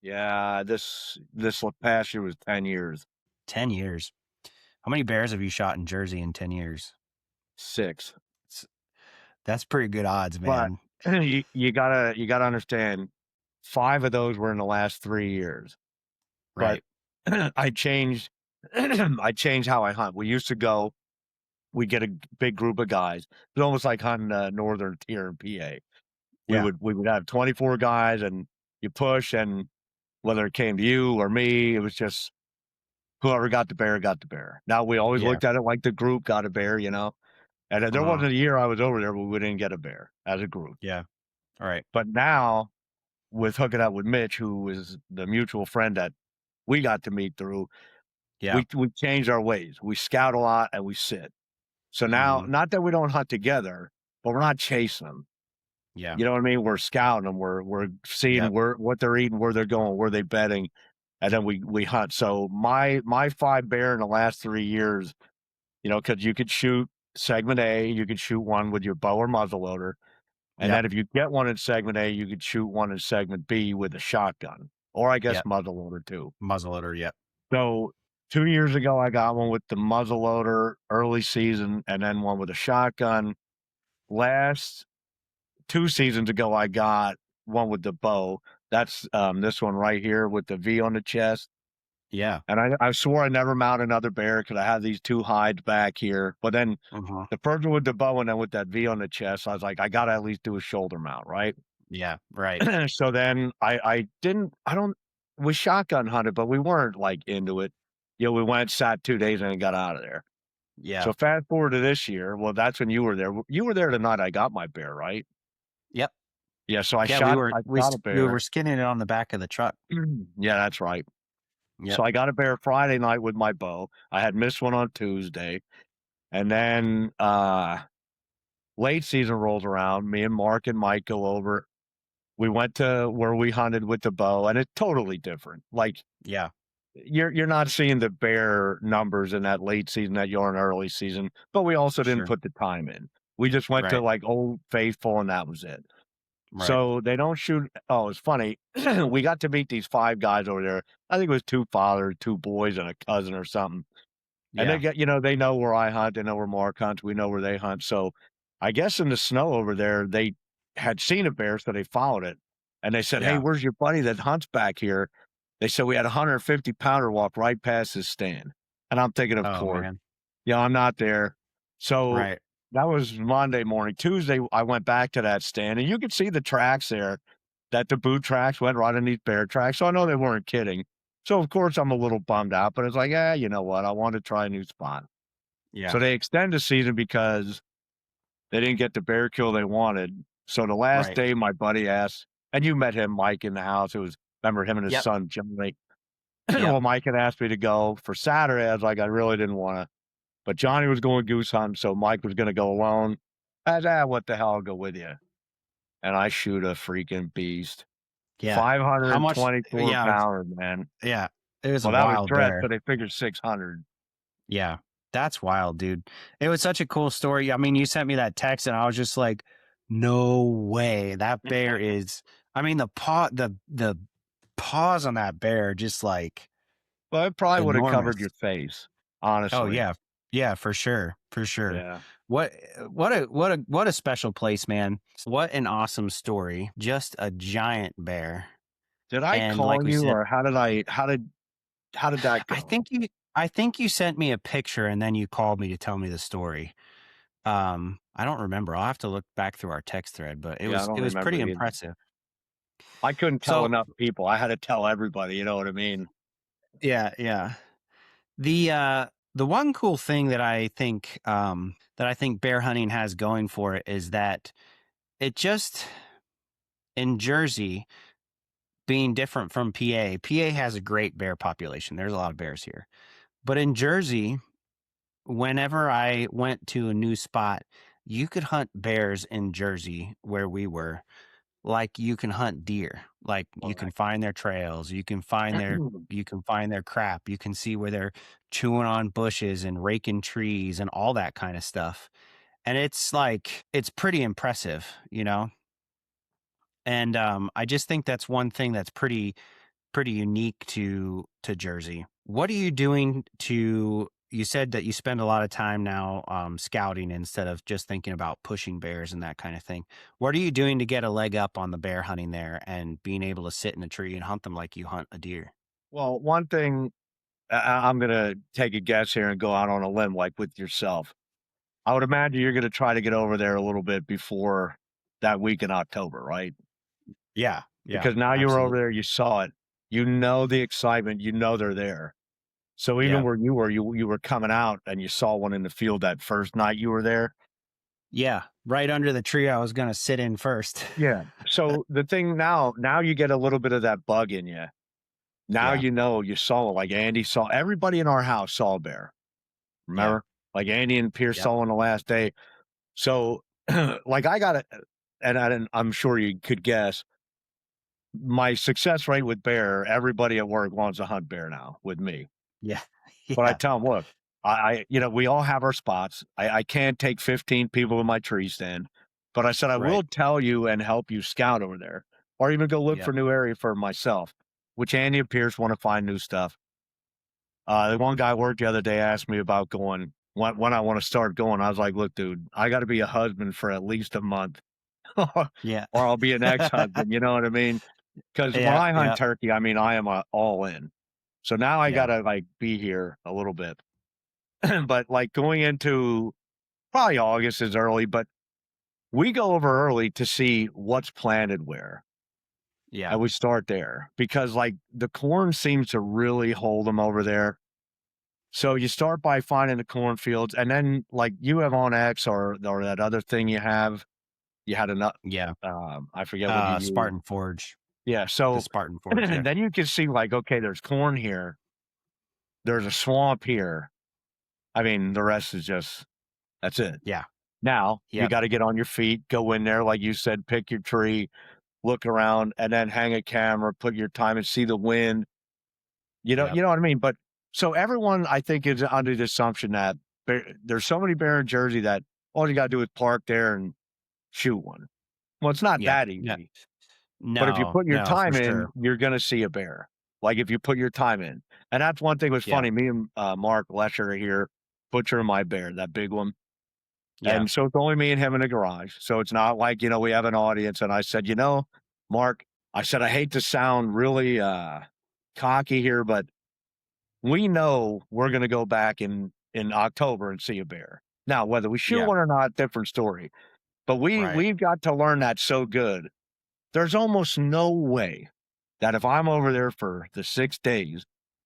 Yeah, this past year was 10 years. 10 years. How many bears have you shot in Jersey in 10 years? 6. It's, that's pretty good odds, But man. you gotta understand, 5 of those were in the last 3 years. But Right. I changed I changed how I hunt. We get a big group of guys. It's almost like hunting a northern tier in PA. Yeah. We would have 24 guys and you push, and whether it came to you or me, it was just whoever got the bear got the bear. Now we always Yeah. looked at it like the group got a bear. And there Uh-huh. wasn't a year I was over there where we didn't get a bear as a group. Yeah. All right. But now, with hooking up with Mitch, who is the mutual friend that we got to meet through, Yeah. we changed our ways. We scout a lot and we sit. So now, Hmm. not that we don't hunt together, but we're not chasing them. Yeah. You know what I mean? We're scouting them. We're seeing Yep. what they're eating, where they're going, where they bedding, and then we hunt. So my 5 bear in the last 3 years, because you could shoot segment A, you could shoot one with your bow or muzzleloader. And Yep. then if you get one in segment A, you could shoot one in segment B with a shotgun, or I guess Yep. muzzleloader too. Muzzleloader. Yep. So 2 years ago, I got one with the muzzleloader early season, and then one with a shotgun. Last 2 seasons ago, I got one with the bow. That's this one right here with the V on the chest. Yeah. And I swore I never mount another bear because I have these 2 hides back here. But then Uh-huh. the first one with the bow and then with that V on the chest, I was like, I gotta at least do a shoulder mount, right? Yeah. Right. So then I didn't I don't we shotgun hunted, but we weren't, like, into it. We went, sat 2 days, and then got out of there. Yeah. So fast forward to this year, well, that's when you were there. You were there the night I got my bear, right? Yep. Yeah, so I Yeah. We shot were I we shot a s- we were bear. skinning it on the back of the truck. Yeah, that's right. Yep. So I got a bear Friday night with my bow. I had missed one on Tuesday, and then, late season rolls around, me and Mark and Mike go over. We went to where we hunted with the bow, and it's totally different. Like, Yeah. you're not seeing the bear numbers in that late season that you are in early season, but we also didn't Sure. put the time in. We just went to, Right. like, Old Faithful, and that was it. Right. So they don't shoot. Oh, it's funny. We got to meet these 5 guys over there. I think it was 2 fathers, 2 boys, and a cousin or something. And Yeah. they know where I hunt, they know where Mark hunts, we know where they hunt. So I guess in the snow over there, they had seen a bear, so they followed it. And they said, "Hey, Yeah. where's your buddy that hunts back here?" They said we had a 150 pounder walk right past his stand. And I'm thinking, of Oh course, man. yeah, I'm not there. So Right. that was Monday morning. Tuesday, I went back to that stand, and you could see the tracks there, that the boot tracks went right underneath bear tracks. So I know they weren't kidding. So of course I'm a little bummed out, but it's like, you know what? I want to try a new spot. So Yeah. they extend the season because they didn't get the bear kill they wanted. So the last Right. day, my buddy asked, and you met him, Mike, in the house. It was, remember him and his Yep. son, Johnny. Yep. Well, Mike had asked me to go for Saturday. I was like, I really didn't want to, but Johnny was going goose hunting, so Mike was going to go alone. I said, what the hell? I'll go with you. And I shoot a freaking beast. Yeah. How much? 524 Yeah. pounder, man. Yeah. It was a Well, that was wild dressed, bear. so they figured 600. Yeah. That's wild, dude. It was such a cool story. I mean, you sent me that text and I was just like, no way. That bear is, I mean, the paws on that bear, just like Well, it probably would have covered enormous. your face, Oh honestly. yeah. Yeah, for sure. For sure. Yeah. What what a special place, man. What an awesome story. Just a giant bear. Did I And call like we you said, or how did that I go? think you I think you sent me a picture and then you called me to tell me the story. I don't remember. I'll have to look back through our text thread, but Yeah, I don't it was pretty remember either. impressive. I couldn't tell So enough people. I had to tell everybody, you know what I mean? yeah, yeah. The one cool thing that I think bear hunting has going for it is that it just in Jersey being different from PA. PA has a great bear population. There's a lot of bears here. But in Jersey, whenever I went to a new spot, you could hunt bears in Jersey where we were like you can hunt deer. Like you can Correct. find their trails, you can find their crap, you can see where they're chewing on bushes and raking trees and all that kind of stuff. And it's like it's pretty impressive, you know? And I just think that's one thing that's pretty unique to Jersey. What are you doing to you said that you spend a lot of time now scouting instead of just thinking about pushing bears and that kind of thing. What are you doing to get a leg up on the bear hunting there and being able to sit in a tree and hunt them like you hunt a deer? Well, one thing I'm gonna take a guess here and go out on a limb, like with yourself. I would imagine you're gonna try to get over there a little bit before that week in October, right? Yeah, yeah, Because now you were over absolutely. there, you saw it, you know the excitement, you know they're there. So even Yeah. where you were, you were coming out and you saw one in the field that first night you were there. Yeah, right under the tree I was going to sit in first. Yeah. So the thing now you get a little bit of that bug in you. Now Yeah, you know you saw like Andy saw everybody in our house saw a bear. yeah, Remember? Like Andy and Pierce yep, saw on the last day. So like I got it and I'm sure you could guess my success rate with bear, everybody at work wants to hunt bear now with me. yeah, But I yeah, tell them, look, you know, we all have our spots. I can't take 15 people in my tree stand, but I said, I right, will tell you and help you scout over there or even go look for yep, new area for myself, which Andy and Pierce want to find new stuff. The one guy at work the other day asked me about going when I want to start going. I was like, look, dude, I got to be a husband for at least a month or yeah, I'll be an ex-husband. You know what I mean? Because when yeah, I hunt yeah, turkey, I mean, I am all in. So now I yeah, gotta like be here a little bit. But like going into probably August is early, but we go over early to see what's planted where. yeah, And we start there because like the corn seems to really hold them over there. So you start by finding the cornfields and then like you have on X or that other thing you have, you had enough yeah. I forget what you use. Spartan Forge, Yeah. the So Spartan Forge. Yeah, then you can see like, okay, there's corn here, there's a swamp here. I mean, the rest is just that's it. yeah, Now, you yep, gotta get on your feet, go in there, like you said, pick your tree, look around, and then hang a camera, put your time and see the wind. yep, You know what I mean? But so everyone, I think, is under the assumption that there's so many bear in Jersey that all you gotta do is park there and shoot one. Well, it's not yeah, that yeah. easy. But if you No, put your no, for time in, sure. you're gonna see a bear. Like, if you put your time in. And that's one thing was Yeah, funny. Me and, Mark Lesher are here butchering my bear, that big one. yeah, And so it's only me and him in the garage. So it's not like, you know, we have an audience. And I said, you know, Mark, I said, I hate to sound really cocky here, but we know we're gonna go back in October and see a bear. Now, whether we shoot yeah, one or not, different story. But right. we've got to learn that so good. There's almost no way that if I'm over there for the 6 days,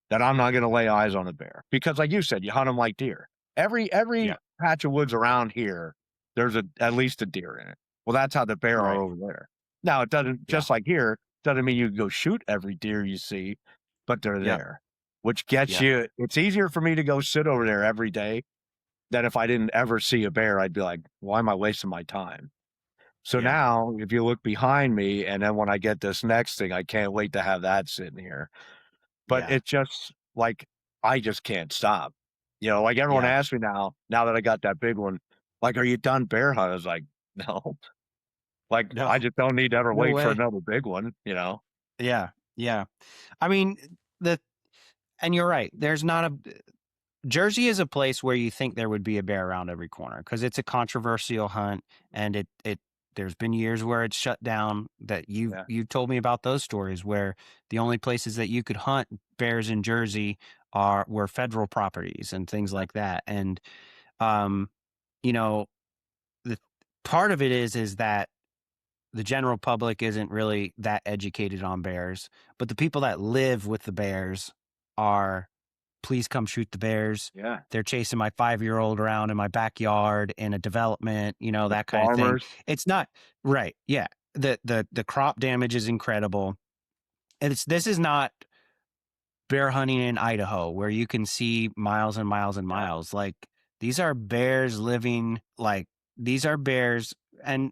that I'm not gonna lay eyes on a bear. Because like you said, you hunt them like deer. Yeah, Every patch of woods around here, there's at least a deer in it. Well, that's how the bear are right. over there. Now, it doesn't Yeah, just like here, doesn't mean you can go shoot every deer you see, but they're yep, there, which gets yep, you it's easier for me to go sit over there every day than if I didn't ever see a bear, I'd be like, "Why am I wasting my time?" So yeah, now, if you look behind me, and then when I get this next thing, I can't wait to have that sitting here. But yeah, it's just like I just can't stop. You know, like everyone Yeah. asks me now that I got that big one, like, "Are you done bear hunting?" I was like, "No." Like, No, I just don't need to ever no wait for way. another big one, you know? Yeah. Yeah. I mean, the and you're right. There's not a Jersey is a place where you think there would be a bear around every corner because it's a controversial hunt, and it there's been years where it's shut down. That Yeah, you told me about those stories where the only places that you could hunt bears in Jersey are were federal properties and things yeah, like that. And um, you know, the part of it is that the general public isn't really that educated on bears, but the people that live with the bears are, please come shoot the bears. yeah. They're chasing my 5-year-old around in my backyard in a development, The that kind of thing. farmers, It's not right. Yeah. The crop damage is incredible. And this is not bear hunting in Idaho where you can see miles and miles and yeah, miles. Like these are bears living like these are bears, and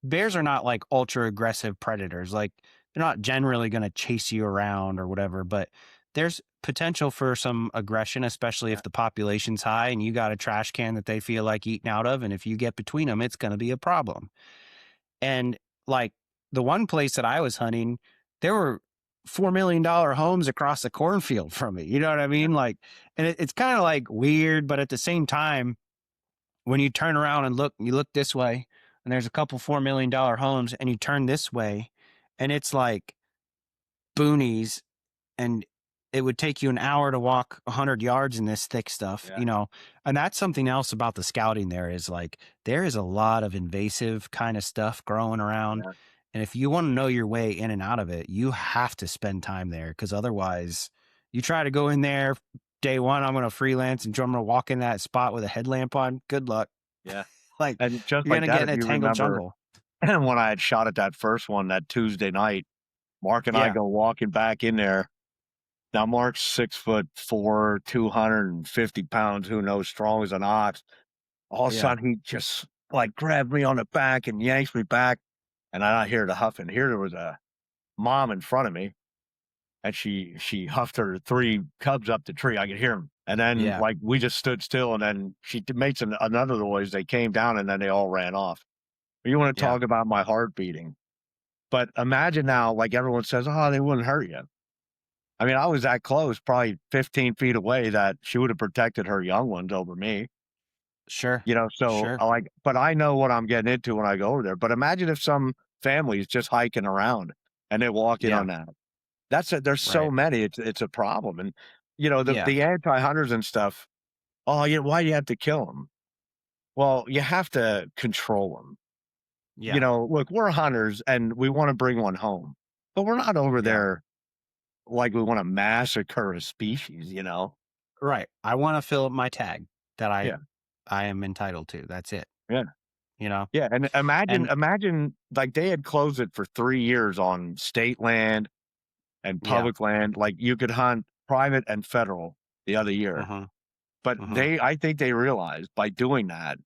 bears are not like ultra aggressive predators. Like they're not generally going to chase you around or whatever, but there's potential for some aggression, especially yeah, if the population's high and you got a trash can that they feel like eating out of, and if you get between them, it's going to be a problem. And like the one place that I was hunting, there were $4 million homes across the cornfield from me. You know what I yeah, mean? Like, and it's kind of like weird, but at the same time, when you turn around and look, you look this way, and there's a couple $4 million homes, and you turn this way, and it's like boonies, and it would take you an hour to walk 100 yards in this thick stuff, yeah, and that's something else about the scouting. There is like there is a lot of invasive kind of stuff growing around, yeah, and if you want to know your way in and out of it, you have to spend time there, because otherwise you try to go in there day one, I'm going to freelance and I'm going to walk in that spot with a headlamp on, good luck. yeah. Like And just you're going like to that, get if in a you tangled remember jungle. when I had shot at that first one that Tuesday night, Mark and I Yeah. go walking back in there. Now Mark's 6'4", 250 pounds, who knows, strong as an ox. All of a Yeah. sudden, he just like grabbed me on the back and yanks me back, and I hear the huffing. Here there was a mom in front of me, and she huffed her 3 cubs up the tree. I could hear them, and then Yeah. like we just stood still, and then she made another noise. They came down, and then they all ran off. You want to Yeah. talk about my heart beating? But imagine now, like everyone says, oh, they wouldn't hurt you. I mean, I was that close, probably 15 feet away, that she would have protected her young ones over me. Sure. You know, so, Sure. like but I know what I'm getting into when I go over there, but imagine if some family is just hiking around and they walk in Yeah. on that. There's so Right. many, it's a problem, and, you know, Yeah. the anti-hunters and stuff, "Oh, yeah, why do you have to kill them?" Well, you have to control them. You Yeah. know, look, we're hunters and we wanna bring one home, but we're not over Yeah. there like we wanna massacre a species, you know? Right. I want to fill up my tag that Yeah, I am entitled to. That's it. yeah. You know. Yeah, and And imagine, like, they had closed it for 3 years on state land and yeah. public land, like, you could hunt private and federal the other year, Uh-huh. but Uh-huh. I think they realized by doing that,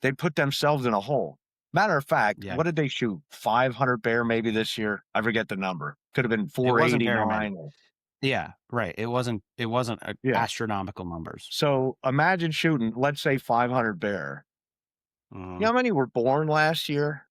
they put themselves in a hole. Matter of fact, Yeah. what did they shoot? 500 bear maybe this year? I forget the number. Could have been It wasn't very many. 489 or Yeah. Right. It wasn't yeah. astronomical numbers. So, imagine shooting, let's say, 500 bear. You Uh, know how many were born last year?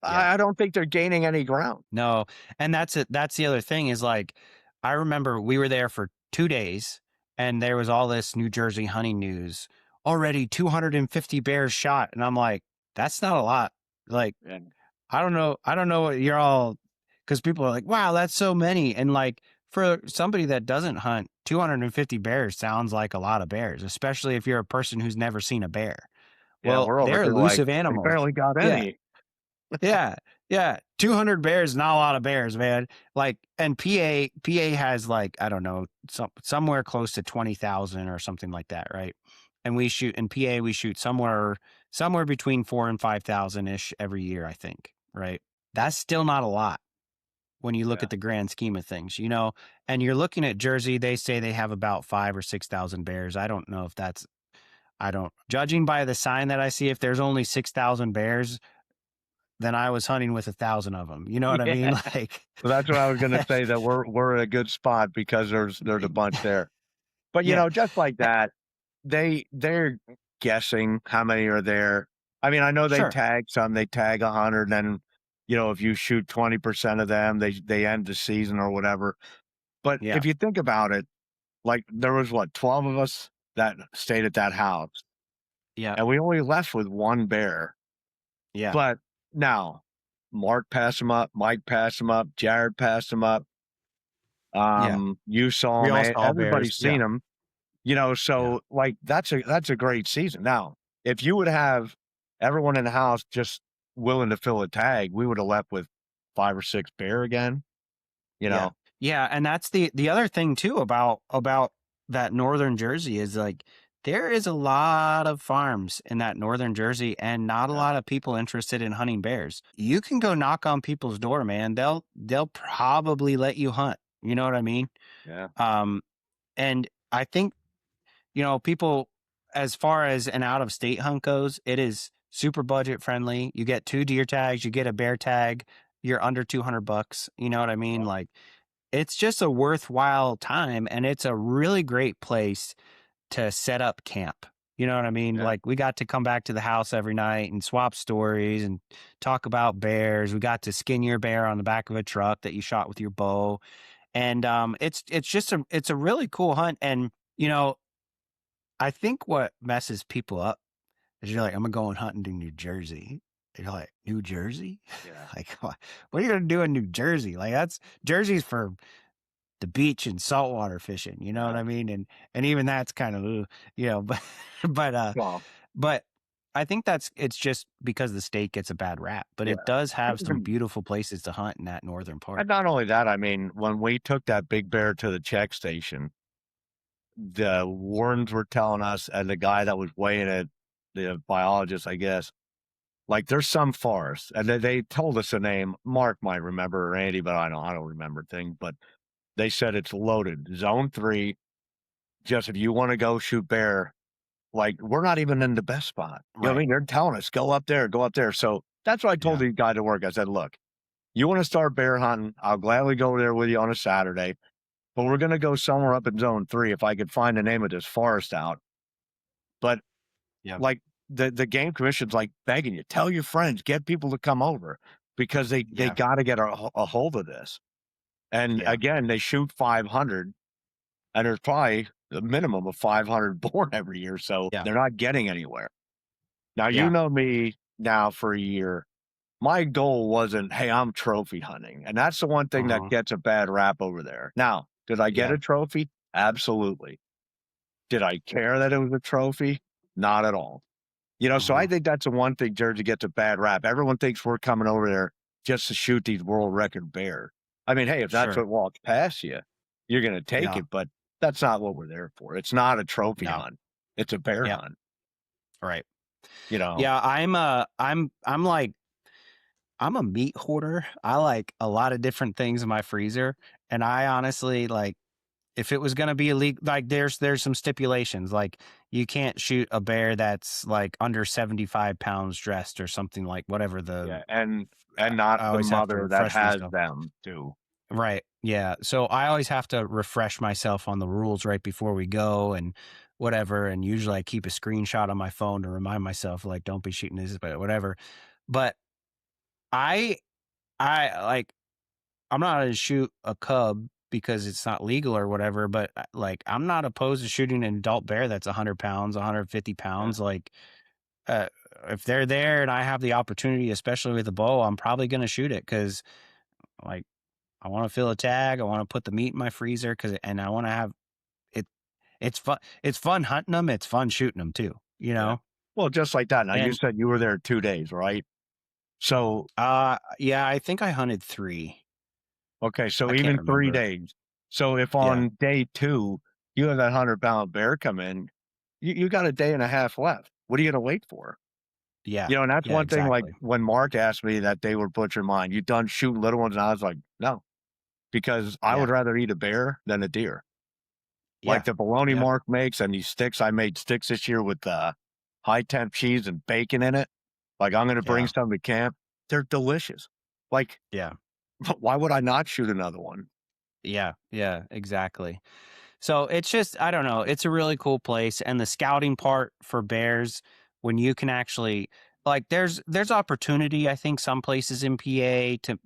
yeah. I don't think they're gaining any ground. No. And that's it. That's the other thing is like I remember we were there for 2 days, and there was all this New Jersey hunting news. Already 250 bears shot. And I'm like, that's not a lot. Like, Yeah, I don't know what you're all, because people are like, wow, that's so many. And like for somebody that doesn't hunt, 250 bears sounds like a lot of bears, especially if you're a person who's never seen a bear. yeah, Well, we're over they're here like, elusive they animals. barely got Yeah. any. Yeah. Yeah. 200 bears, not a lot of bears, man. Like, and PA has like, I don't know, somewhere close to 20,000 or something like that. Right. And we shoot in PA, we shoot somewhere between 4 and 5,000 ish every year, I think. Right. That's still not a lot when you look Yeah, at the grand scheme of things. And you're looking at Jersey, they say they have about 5 or 6,000 bears. I don't know if I don't, judging by the sign that I see, if there's only 6,000 bears, then I was hunting with 1,000 of them. You know what I mean? yeah. Like, So that's what I was gonna say, that we're in a good spot because there's a bunch there. But, you yeah, know, just like eh, that, they're guessing how many are there. I mean, I know they Sure. tag some, they tag 100, then, if you shoot 20% of them, they end the season or whatever. But Yeah. if you think about it, like, there was, what, 12 of us that stayed at that house, Yeah. and we only left with 1 bear. Yeah. But now, Mark passed him up, Mike passed him up, Jared passed him up, Yeah. you saw We him, all saw bears. everybody's Yeah. seen him. Yeah. So, like, that's a great season. Now, if you would have everyone in the house just willing to fill a tag, we would have left with 5 or 6 bear again, you Yeah. know? Yeah, and that's the other thing too about that northern Jersey is like there is a lot of farms in that northern Jersey and not a Yeah, lot of people interested in hunting bears. You can go knock on people's door, man. They'll probably let you hunt. You know what I mean? yeah, Um and I think, people as far as an out of state hunt goes, it is super budget friendly. You get 2 deer tags, you get a bear tag, you're under $200. You know what I mean? yeah, Like it's just a worthwhile time, and it's a really great place to set up camp. You know what I mean? yeah, Like we got to come back to the house every night and swap stories and talk about bears. We got to skin your bear on the back of a truck that you shot with your bow. And it's just it's a really cool hunt. And I think what messes people up is you're like, I'm going hunting to New Jersey. And you're like, New Jersey? yeah, Like, what are you gonna do in New Jersey? Like that's Jersey's for the beach and saltwater fishing, you know what yeah. I mean? And even that's kind of, but but Well, but I think it's just because the state gets a bad rap, but it yeah. does have some beautiful places to hunt in that northern part. And not only that, I mean, when we took that big bear to the check station, the wardens were telling us, and the guy that was weighing it, the biologist, I guess, like, there's some forests, and they told us a name. Mark might remember, or Andy, but I don't remember things, but they said it's loaded. Zone 3, just if you wanna go shoot bear, like, we're not even in the best spot. You know what I Right. mean? They're telling us, "Go up there, go up there." So, that's what I told Yeah. the guy to work. I said, "Look, you wanna start bear hunting, I'll gladly go there with you on a Saturday, but we're gonna go somewhere up in zone 3 if I could find the name of this forest out." But, Yeah. like, the game commission's, like, begging you, "Tell your friends, get people to come over because they Yeah. gotta get a hold of this." And, Yeah. again, they shoot 500, and there's probably a minimum of 500 born every year, so Yeah. they're not getting anywhere. Now, you Yeah. know me now for a year. My goal wasn't, "Hey, I'm trophy hunting," and that's the one thing that Uh-huh. gets a bad rap over there. Now, did I get Yeah. a trophy? Absolutely. Did I care that it was a trophy? Not at all. So I Uh-huh. think that's the one thing Jersey gets a bad rap. Everyone thinks we're coming over there just to shoot these world record bear. I mean, hey, if that's Sure. what walks past you, you're gonna take Yeah. it, but that's not what we're there for. It's not a trophy No. hunt. It's a bear Yeah. hunt, Right. you know? Yeah, I'm like I'm a meat hoarder. I like a lot of different things in my freezer, and I honestly like if it was gonna be illegal, like there's some stipulations, like you can't shoot a bear that's like under 75 pounds dressed or something like whatever the Yeah, and not I the always have to mother that refresh has myself. them too. Right. Yeah. So I always have to refresh myself on the rules right before we go and whatever. And usually I keep a screenshot on my phone to remind myself, like, don't be shooting this, but whatever. But I I like I'm not gonna shoot a cub because it's not legal or whatever, but like I'm not opposed to shooting an adult bear that's 100 pounds, 150 Yeah, pounds. Like, uh, if they're there and I have the opportunity, especially with a bow, I'm probably gonna shoot it because like I want to fill a tag, I want to put the meat in my freezer and I want to have it. It's fun. It's fun hunting them. It's fun shooting them too. You yeah. know. Well, just like that. Now you And said you were there 2 days, right? So, yeah, I think I hunted 3. okay, so I can't even 3 remember. days. So if Yeah, on day 2, you have that 100-pound bear come in, you got a day and a half left. What are you gonna wait for? yeah, And that's yeah, one thing, like, exactly. when Mark asked me that they were butchering mine, "You done shooting little ones?" And I was like, "No," because I would Yeah, rather eat a bear than a deer. Like yeah, the bologna yep, Mark makes and these sticks, I made sticks this year with, high temp cheese and bacon in it. Like, I'm gonna bring yeah, some to camp. They're delicious. Like, yeah, why would I not shoot another one? yeah, yeah, exactly. So it's just, I don't know, it's a really cool place. And the scouting part for bears, when you can actually, like, there's opportunity, I think, some places in PA to,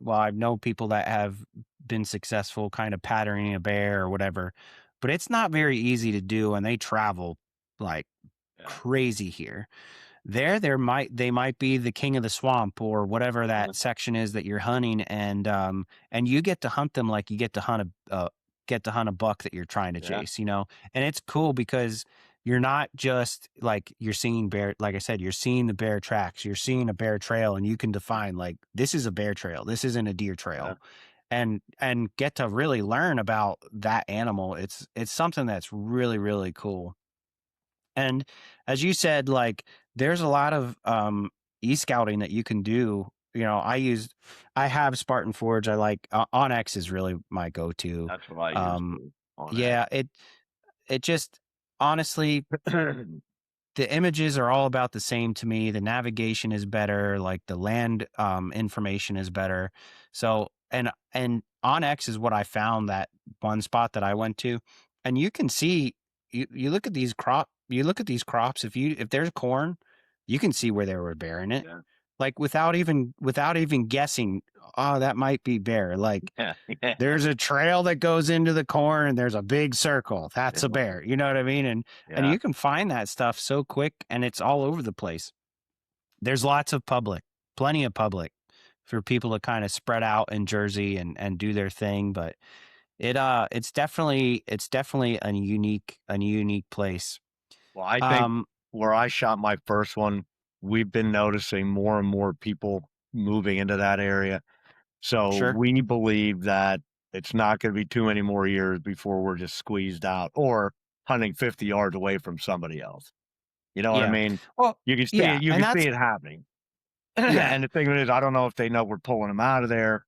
well, I know people that have been successful kind of patterning a bear or whatever, but it's not very easy to do, and they travel like Yeah. crazy here. They might be the king of the swamp or whatever Uh, that section is that you're hunting, and you get to hunt them like you get to hunt a buck that you're trying to yeah. chase, you know? And it's cool because you're not just like you're seeing bear, like I said, you're seeing the bear tracks, you're seeing a bear trail, and you can define like this is a bear trail, this isn't a deer Yeah. trail, and get to really learn about that animal. It's something that's really, really cool. And as you said, like there's a lot of e-scouting that you can do. You know, I have Spartan Forge. I like Onyx is really my go-to. That's what I use Um, too on X. yeah, it just honestly the images are all about the same to me. The navigation is better, like the land information is better. So and on X is what I found, that one spot that I went to, and you can see you look at these crops. If there's corn, you can see where they were bearing it, Yeah. like without even guessing. Oh, that might be bear. Like Yeah. Yeah. there's a trail that goes into the corn and there's a big circle. That's a bear. You know what I mean? And Yeah. you can find that stuff so quick, and it's all over the place. There's lots of public, plenty of public for people to kind of spread out in Jersey and do their thing, but it's definitely a unique place. Well, I think Um where I shot my first one, we've been noticing more and more people moving into that area. So sure. we believe that it's not going to be too many more years before we're just squeezed out or hunting 50 yards away from somebody else. You know what I Yeah. mean? Well, You can see yeah, it. You and can see that's it happening. yeah, And the thing is, I don't know if they know we're pulling them out of there.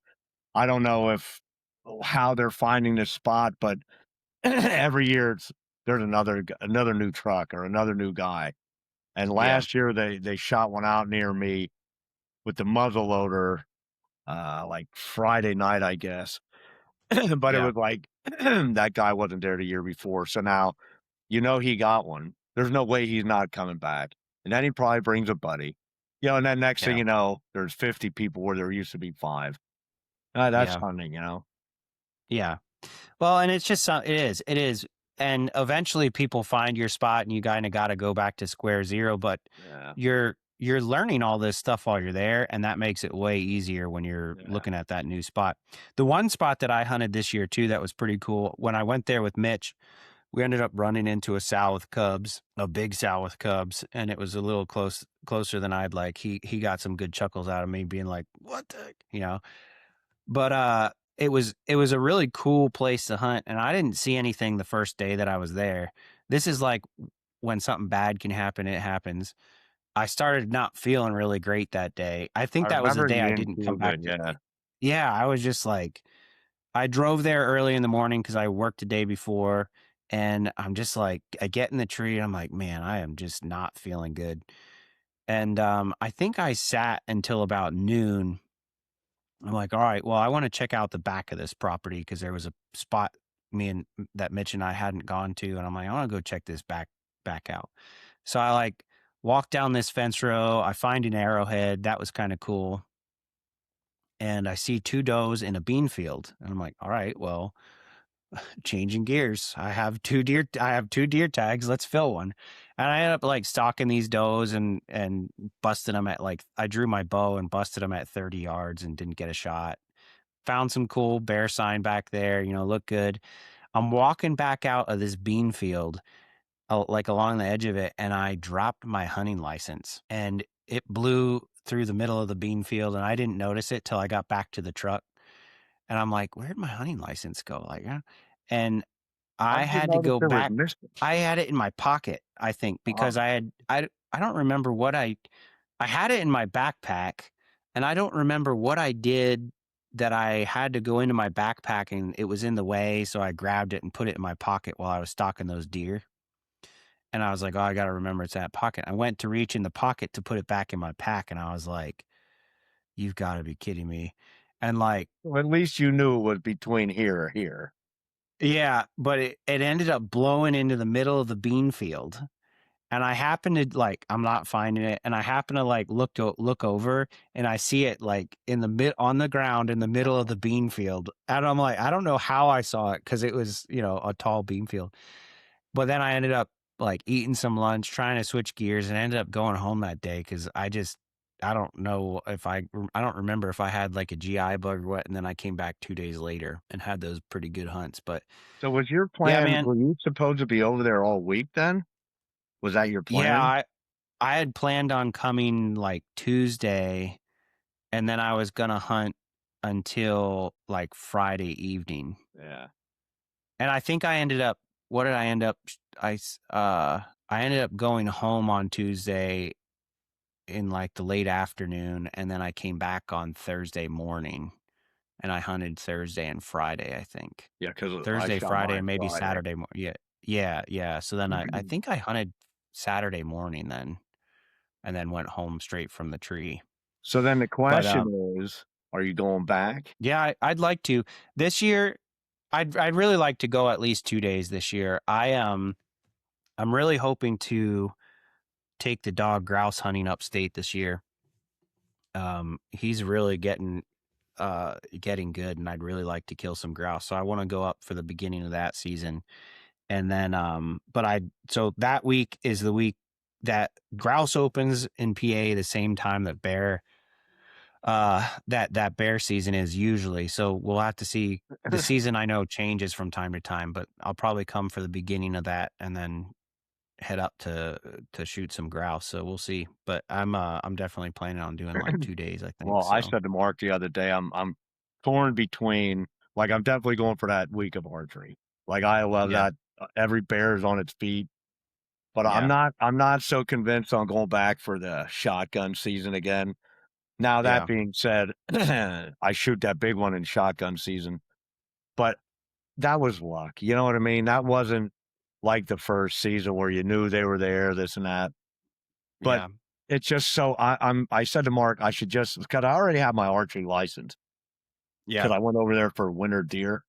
I don't know if how they're finding this spot, but every year there's another new truck or another new guy. And yeah, last year they shot one out near me with the muzzle loader, like Friday night, I guess. But it yeah, was like that guy wasn't there the year before. So now you know he got one. There's no way he's not coming back. And then he probably brings a buddy. You know, and then next thing yeah, you know, there's 50 people where there used to be 5. That's yeah, hunting, you know? yeah. Well, and it's just it is, and eventually people find your spot, and you kind of got to go back to square zero. But Yeah. you're learning all this stuff while you're there, and that makes it way easier when you're Yeah. looking at that new spot. The one spot that I hunted this year too that was pretty cool. When I went there with Mitch, we ended up running into a sow with cubs, a big sow with cubs, and it was a little closer than I'd like. He got some good chuckles out of me, being like, "What the," you know. But it was a really cool place to hunt, and I didn't see anything the first day that I was there. This is like when something bad can happen, it happens. I started not feeling really great that day. I I think that was the remember day you I didn't didn't feel come back good. to. Yeah. Yeah, I was just like, I drove there early in the morning because I worked the day before, and I'm just like, I get in the tree, and I'm like, man, I am just not feeling good. And I think I sat until about noon. I'm like, all right, well, I want to check out the back of this property because there was a spot that Mitch and I hadn't gone to, and I'm like, I want to go check this back out. So I like walk down this fence row. I find an arrowhead that was kind of cool, and I see two does in a bean field, and I'm like, all right, well, changing gears. I have two deer tags. Let's fill one. And I ended up like stalking these does and busted them at like, I drew my bow and busted them at 30 yards and didn't get a shot. Found some cool bear sign back there, look good. I'm walking back out of this bean field, like along the edge of it, and I dropped my hunting license, and it blew through the middle of the bean field, and I didn't notice it till I got back to the truck. And I'm like, where'd my hunting license go? Like, and How I did you had to notice go it was back. missing? I had it in my pocket, I think, because Oh, I don't remember I had it in my backpack, and I don't remember what I did that I had to go into my backpack and it was in the way, so I grabbed it and put it in my pocket while I was stalking those deer. And I was like, "Oh, I gotta remember it's in that pocket." I went to reach in the pocket to put it back in my pack, and I was like, "You've gotta be kidding me." And like, well, at least you knew it was between here or here. Yeah, but it ended up blowing into the middle of the bean field. And I happen to I'm not finding it, and I happen to look over, and I see it in the on the ground in the middle of the bean field, and I'm like, I don't know how I saw it because it was a tall bean field, but then I ended up eating some lunch, trying to switch gears, and ended up going home that day because I don't know if I don't remember if I had like a GI bug or what, and then I came back 2 days later and had those pretty good hunts, but So was your yeah, plan, man, were you supposed to be over there all week then? Was that your yeah, plan? I had planned on coming Tuesday, and then I was gonna hunt until Friday evening. Yeah. And I think I ended up what did I end up I ended up going home on Tuesday in the late afternoon, and then I came back on Thursday morning, and I hunted Thursday and Friday, I think. Yeah, because I Thursday, shot Friday, mine and maybe Friday. Saturday yeah. Yeah, yeah. So then I think I hunted Saturday morning then, and then went home straight from the tree. So then the But question is, are you going back? yeah, I'd like to this year. I'd really like to go at least 2 days this year. I'm really hoping to take the dog grouse hunting upstate this year. He's really getting good, and I'd really like to kill some grouse. So I want to go up for the beginning of that season, and then so that week is the week that grouse opens in PA the same time that that bear season is usually. So we'll have to see. The season I know changes from time to time, but I'll probably come for the beginning of that and then head up to shoot some grouse. So we'll see. But I'm definitely planning on doing 2 days, I think. Well, I So said to Mark the other day, I'm torn between I'm definitely going for that week of archery. I love yeah, that every bear is on its feet, but yeah, I'm not so convinced on going back for the shotgun season again. Now that yeah, being said, I shoot that big one in shotgun season, but that was luck. You know what I mean? That wasn't like the first season where you knew they were there, this and that. But yeah, it's just so I said to Mark, I should just because I already have my archery license yeah. because I went over there for winter deer.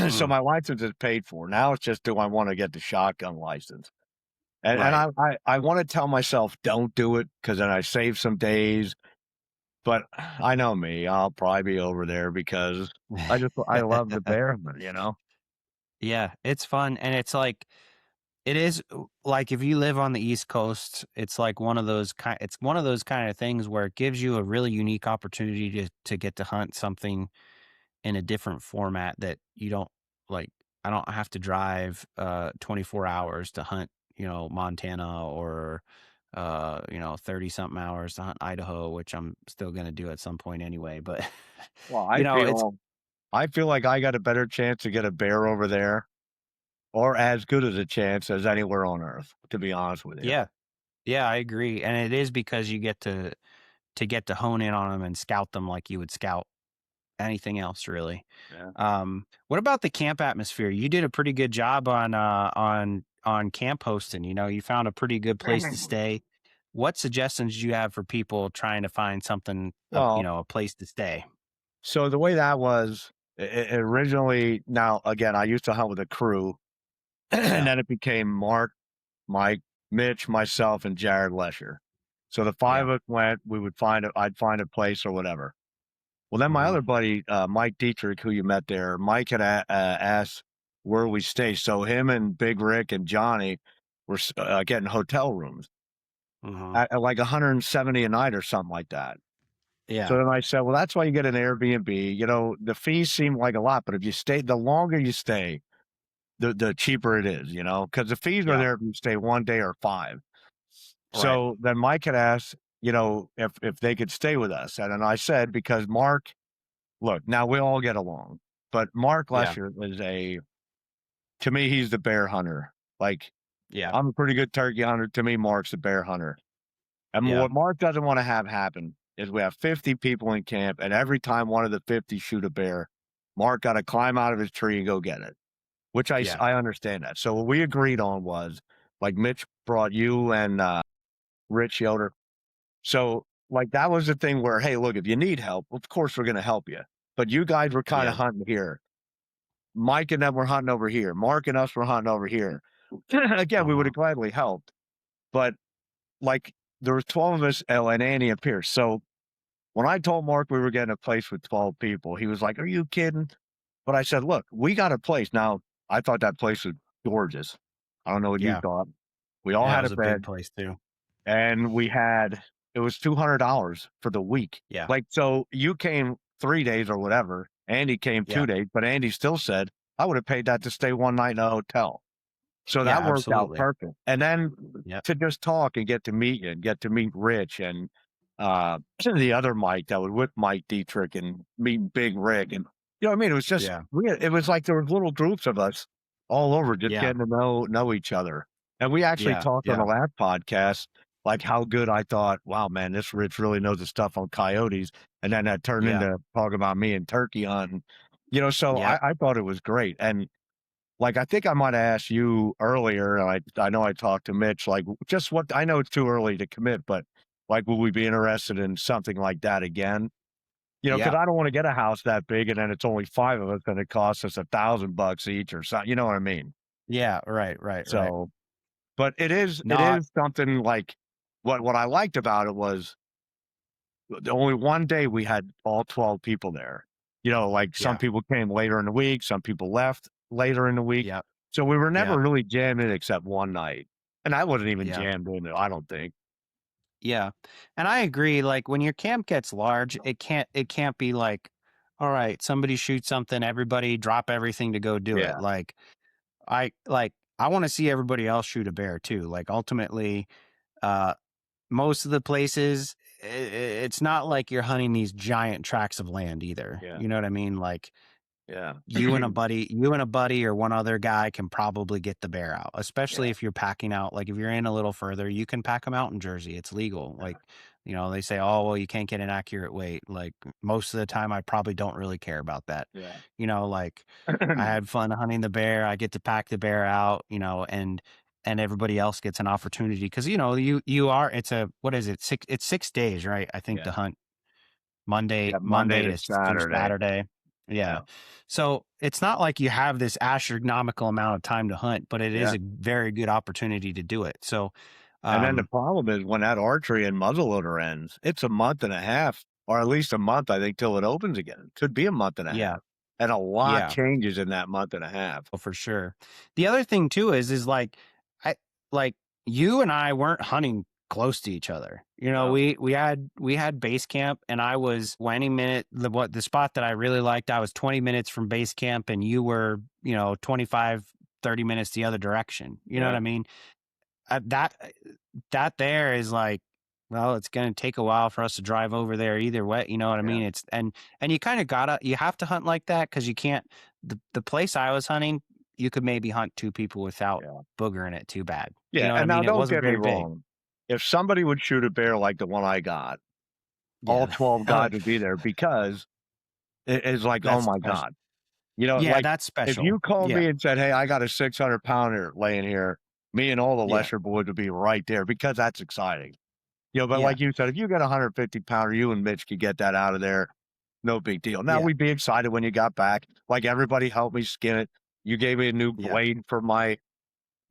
So Mm, my license is paid for. Now it's just do I want to get the shotgun license? And right. I want to tell myself don't do it because then I save some days. But I know me, I'll probably be over there because I love the bear, you know? Yeah, it's fun, and it's it is if you live on the East Coast, it's one of those kind of things where it gives you a really unique opportunity to get to hunt something in a different format that you don't like. I don't have to drive 24 hours to hunt, Montana, or 30 something hours to hunt Idaho, which I'm still going to do at some point anyway, but Well, it's I feel like I got a better chance to get a bear over there or as good as a chance as anywhere on earth, to be honest with you. yeah. Yeah, I agree. And it is because you get to hone in on them and scout them like you would scout anything else, really. Yeah. What about the camp atmosphere? You did a pretty good job on camp hosting. You found a pretty good place to stay. What suggestions do you have for people trying to find something, Well, a place to stay? so the way that was originally, now again, I used to hunt with a crew, and Yeah, then it became Mark, Mike, Mitch, myself, and Jared Lesher. So the five yeah, of us went. I'd find a place or whatever. Well, then my hmm other buddy, Mike Dietrich, who you met there, Mike had asked where we stay. So him and Big Rick and Johnny were getting hotel rooms hmm at like 170 a night or something like that. So yeah, then I said, well, that's why you get an Airbnb. You know, the fees seem like a lot, but if you stay, the longer you stay, the cheaper it is, because the fees are yeah, there if you stay 1 day or 5. right, So then Mike had asked, if they could stay with us. And then I said, because Mark, look, now we all get along, but Mark yeah, Lesher is to me, he's the bear hunter. Like, yeah, I'm a pretty good turkey hunter. To me, Mark's the bear hunter. And yeah, what Mark doesn't want to have happen is we have 50 people in camp, and every time one of the 50 shoot a bear, Mark got to climb out of his tree and go get it, which yeah, I understand that. So what we agreed on was like Mitch brought you and Rich Yoder. So that was the thing where, hey, look, if you need help, of course we're going to help you. But you guys were kind of yeah, hunting here. Mike and them were hunting over here. Mark and us were hunting over here. Again, we would Uh-huh. have gladly helped, but like there was 12 of us, and Annie and Pierce. So when I told Mark we were getting a place with 12 people, he was like, "Are you kidding?" But I said, "Look, we got a place." Now, I thought that place was gorgeous. I don't know what you Yeah. thought. We all Yeah, it had a was a big bed place too. and it was $200 for the week. Yeah. Like, so you came 3 days or whatever. Andy came Yeah. 2 days, but Andy still said, "I would have paid that to stay one night in a hotel." So Yeah, that worked out absolutely. perfect. And then Yep. to just talk and get to meet you and get to meet Rich and the other Mike that was with Mike Dietrich and meet Big Rick and you know what I mean? It was just Yeah. weird. It was like there were little groups of us all over just Yeah. getting to know each other. And we actually Yeah. talked on the Yeah. last podcast like how good I thought, wow, man, this Rich really knows his stuff on coyotes. And then that turned Yeah. into talking about me and turkey hunting. You know, so Yep. I thought it was great. And like, I think I might have asked you earlier, and I know I talked to Mitch, like, just what I know it's too early to commit, but like, will we be interested in something like that again? You know, because Yep. I don't want to get a house that big and then it's only 5 of us and it costs us $1,000 each or something. You know what I mean? Yeah. Right. Right. Right. So, but it No. is something like what I liked about it was the only one day we had all 12 people there. You know, like some Yeah. people came later in the week, some people left later in the week. Yep. So we were never Yep. really jammed in except one night. And I wasn't even Yeah. jammed in it, I don't think. Yeah. And I agree, like when your camp gets large, it can't be like, all right, somebody shoot something, everybody drop everything to go do it. Yeah, Like I want to see everybody else shoot a bear too. Like ultimately, uh most of the places it's not like you're hunting these giant tracts of land either. yeah, You know what I mean? Like yeah. you and a buddy or one other guy can probably get the bear out, especially Yeah, if you're packing out. Like if you're in a little further, you can pack them out in Jersey. It's legal. yeah, Like, they say, oh, well, you can't get an accurate weight. Like most of the time, I probably don't really care about that. yeah. Like I had fun hunting the bear. I get to pack the bear out, and everybody else gets an opportunity because, what is it? It's 6 days, right? I think Yeah, to hunt Monday yeah, Monday Monday to to through Saturday. Saturday. Yeah. Yeah, So, it's not like you have this astronomical amount of time to hunt, but it is yeah. a very good opportunity to do it. So, And then the um, problem is when that archery and muzzleloader ends, it's a month and a half, or at least a month, I think, till it opens again. Could be a month and a yeah, half. And a lot yeah, changes in that month and a half. well, for sure. The other thing too is like, I like you and I weren't hunting close to each other. No. We had base camp, and I was 20 minute the spot that I really liked. I was 20 minutes from base camp, and you were 25, 30 minutes the other direction. You know what Yeah, I mean? That there is like, well, it's going to take a while for us to drive over there either way. You know what I yeah, mean? And you kind of you have to hunt like that because you can't, the place I was hunting, you could maybe hunt two people without yeah. boogering it too bad. You Yeah, know what I and now mean? It don't wasn't get me very big. wrong. If somebody would shoot a bear like the one I got, all Yeah. 12 guys would be there because it is like, oh That's my special. God. You know, Yeah. like That's if special. you called Yeah. me and said, "Hey, I got a 600-pounder laying here," me and all the Yeah. lesser boys would be right there because that's exciting. You know, but Yeah. like you said, if you got a 150-pounder, you and Mitch could get that out of there. No big deal. Now Yeah. we'd be excited when you got back. Like everybody helped me skin it. You gave me a new Yeah. blade for my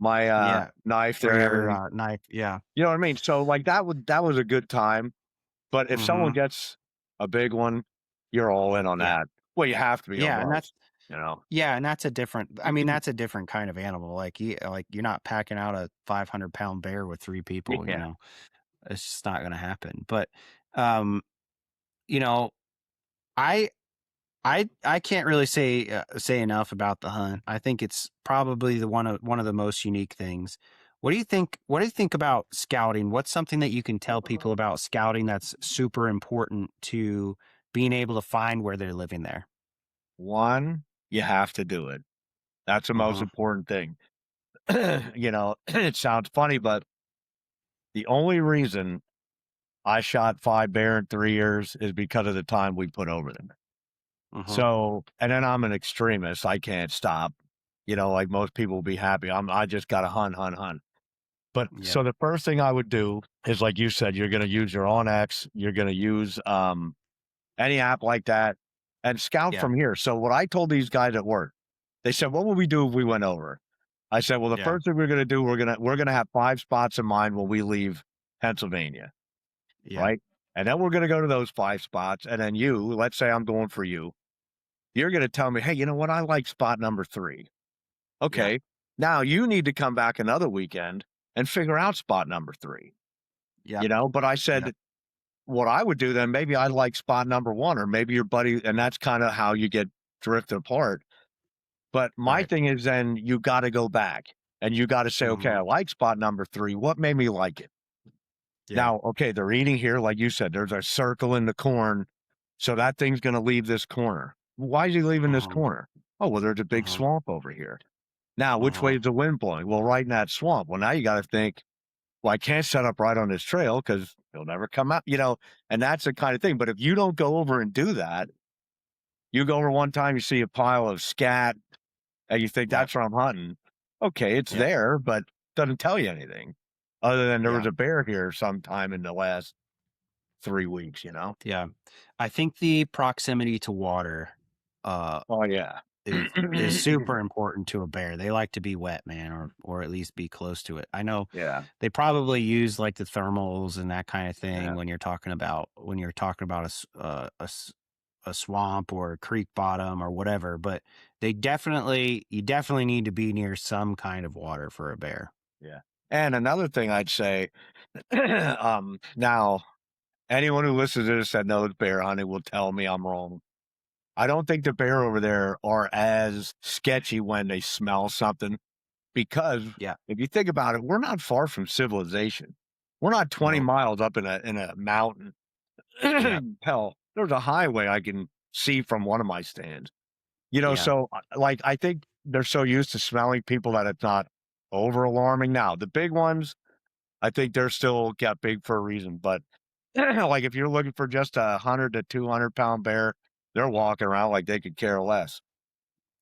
Yeah. knife For there. your knife. Yeah. You know what I mean? So like that was a good time. But if someone Hmm. gets a big one, you're all in on Yeah. that. Well, you have to be Yeah. And almost, that's, you know. Yeah, and that's a different. I mean, that's a different kind of animal. Like you're not packing out a 500-pound bear with three people. Yeah. It's just not going to happen. But, um, you know, I I can't really say enough about the hunt. I think it's probably the one of the most unique things. What do you think? What do you think about scouting? What's something that you can tell people about scouting that's super important to being able to find where they're living there? One, you have to do it. That's the most Uh-huh. important thing. You know, it sounds funny, but the only reason I shot 5 bear in 3 years is because of the time we put over them. Uh-huh. So, and then I'm an extremist. I can't stop. You know, like most people will be happy. I just got to hunt, hunt, hunt. But Yeah. so the first thing I would do is like you said, you're going to use your OnX, you're going to use any app like that and scout Yeah. from here. So what I told these guys at work, They said, "What would we do if we went over?" I said, "Well, the Yeah. first thing we're gonna do, we're gonna have 5 spots in mind when we leave Pennsylvania, Yeah. right? And then we're gonna go to those 5 spots, and then you, let's say I'm going for you, you're gonna tell me, 'Hey, you know what? I like spot number 3.' Yeah. Okay. Now you need to come back another weekend and figure out spot number 3, Yeah. But I Yeah. said, what I would do then, maybe I like spot number 1, or maybe your buddy, and that's kinda how you get drifted apart. But my Right. thing is then you gotta go back and you gotta say, "Okay, Hmm. I like spot number 3. What made me like it?" Yeah. Now, okay, they're eating here, like you said, there's a circle in the corn, so that thing's gonna leave this corner. Why is he leaving this Uh-huh. corner? "Oh, well, there's a big Uh-huh. swamp over here." Now, which way Uh-huh. is the wind blowing? Well, right in that swamp. Well, now you gotta think, "Well, I can't set up right on this trail because 'cause he'll never come out," and that's the kind of thing. But if you don't go over and do that, you go over one time, you see a pile of scat, and you think, Yep. "That's where I'm hunting." Okay, it's Yep. there, but doesn't tell you anything other than there was Yeah. a bear here sometime in the last 3 weeks, you know? Yeah. I think the proximity to water, uh, Oh, yeah. is super important to a bear. They like to be wet, man, or at least be close to it. I know Yeah, they probably use like the thermals and that kind of thing yeah, when you're talking about a swamp or a creek bottom or whatever, but you definitely need to be near some kind of water for a bear. yeah. And another thing I'd say, now anyone who listens to this that knows bear hunting will tell me I'm wrong. I don't think the bear over there are as sketchy when they smell something because Yeah. if you think about it, we're not far from civilization. We're not 20 No. miles up in a mountain. Yeah. Hell, there's a highway I can see from one of my stands. Yeah. So like I think they're so used to smelling people that it's not over alarming. Now, the big ones, I think they're still got big for a reason, but like if you're looking for just a 100 to 200 pound bear, they're walking around like they could care less.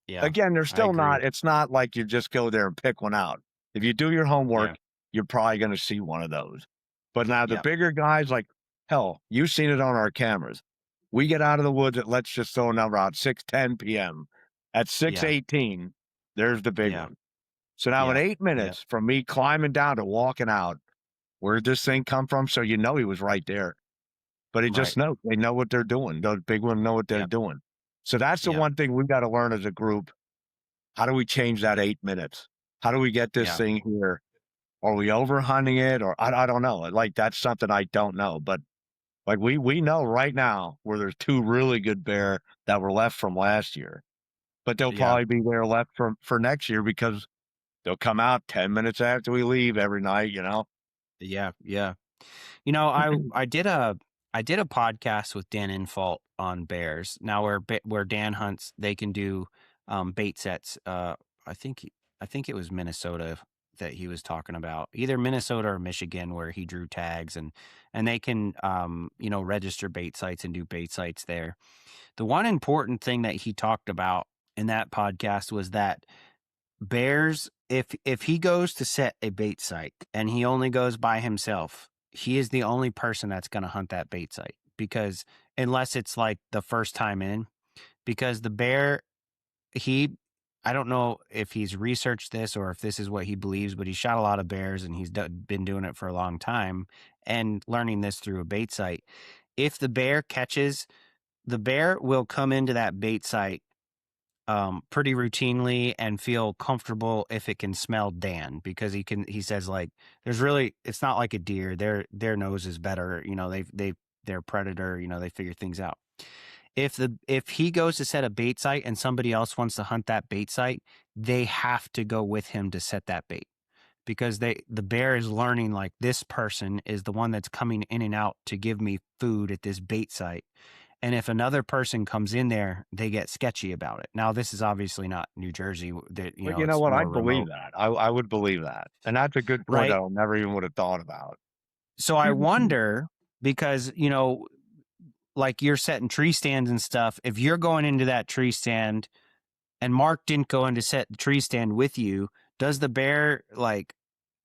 Yeah. Again, they're I still agree. not, it's not like you just go there and pick one out. If you do your Yeah. homework, you're probably going to see one of those. But now the Yeah. bigger guys, like hell, you've seen it on our cameras. We get out of the woods at, let's just throw a number out, 6:10 p.m. At Yeah. 6:18, there's the big Yeah. one. So now in Yeah. 8 Yeah. minutes from me climbing down to walking out, where did this thing come from? So you know he was right there. But it Right. just know they know what they're doing. Those big ones know what they're Yeah. doing. So that's the Yeah. one thing we've got to learn as a group. How do we change that 8 minutes? How do we get this Yeah. thing here? Are we overhunting it? Or I don't know. Like, that's something I don't know. But like we know right now where there's 2 really good bear that were left from last year, but they'll Yeah. probably be there left for next year because they'll come out 10 minutes after we leave every night. Yeah. Yeah. You know, I did a podcast with Dan Infalt on bears. Now where Dan hunts, they can do bait sets. I think I think it was Minnesota that he was talking about, either Minnesota or Michigan, where he drew tags and they can register bait sites and do bait sites there. The one important thing that he talked about in that podcast was that bears, if he goes to set a bait site and he only goes by himself, he is the only person that's going to hunt that bait site, because unless it's like the first time in, because the bear, he I don't know if he's researched this or if this is what he believes, but he shot a lot of bears and been doing it for a long time and learning this through a bait site. If the bear will come into that bait site pretty routinely and feel comfortable if it can smell Dan, because he says, like, it's not like a deer. Their nose is better. They're a predator, they figure things out. If he goes to set a bait site and somebody else wants to hunt that bait site, they have to go with him to set that bait, because the bear is learning, like, this person is the one that's coming in and out to give me food at this bait site. And if another person comes in there, they get sketchy about it. Now, this is obviously not New Jersey. That But you know it's what? more I'd believe remote, that. I would believe that. And that's a good point that right? I never even would have thought about. So I wonder, because like, you're setting tree stands and stuff. If you're going into that tree stand and Mark didn't go in to set the tree stand with you, does the bear, like,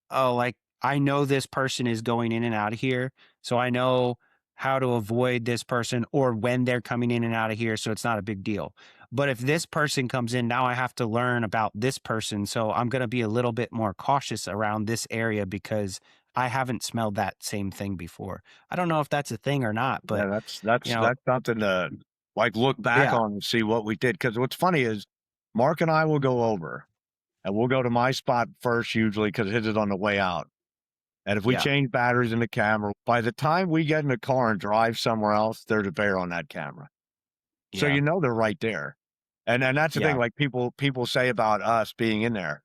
oh, like, I know this person is going in and out of here, so I know how to avoid this person or when they're coming in and out of here, so it's not a big deal? But if this person comes in, now I have to learn about this person. So I'm going to be a little bit more cautious around this area because I haven't smelled that same thing before. I don't know if that's a thing or not, but Yeah, you know, that's something to like look back yeah, on and see what we did. Because what's funny is Mark and I will go over and we'll go to my spot first usually because his is on the way out. And if we yeah, change batteries in the camera, by the time we get in the car and drive somewhere else, there's a bear on that camera. So yeah, you know they're right there. And that's the thing, yeah, like people say about us being in there.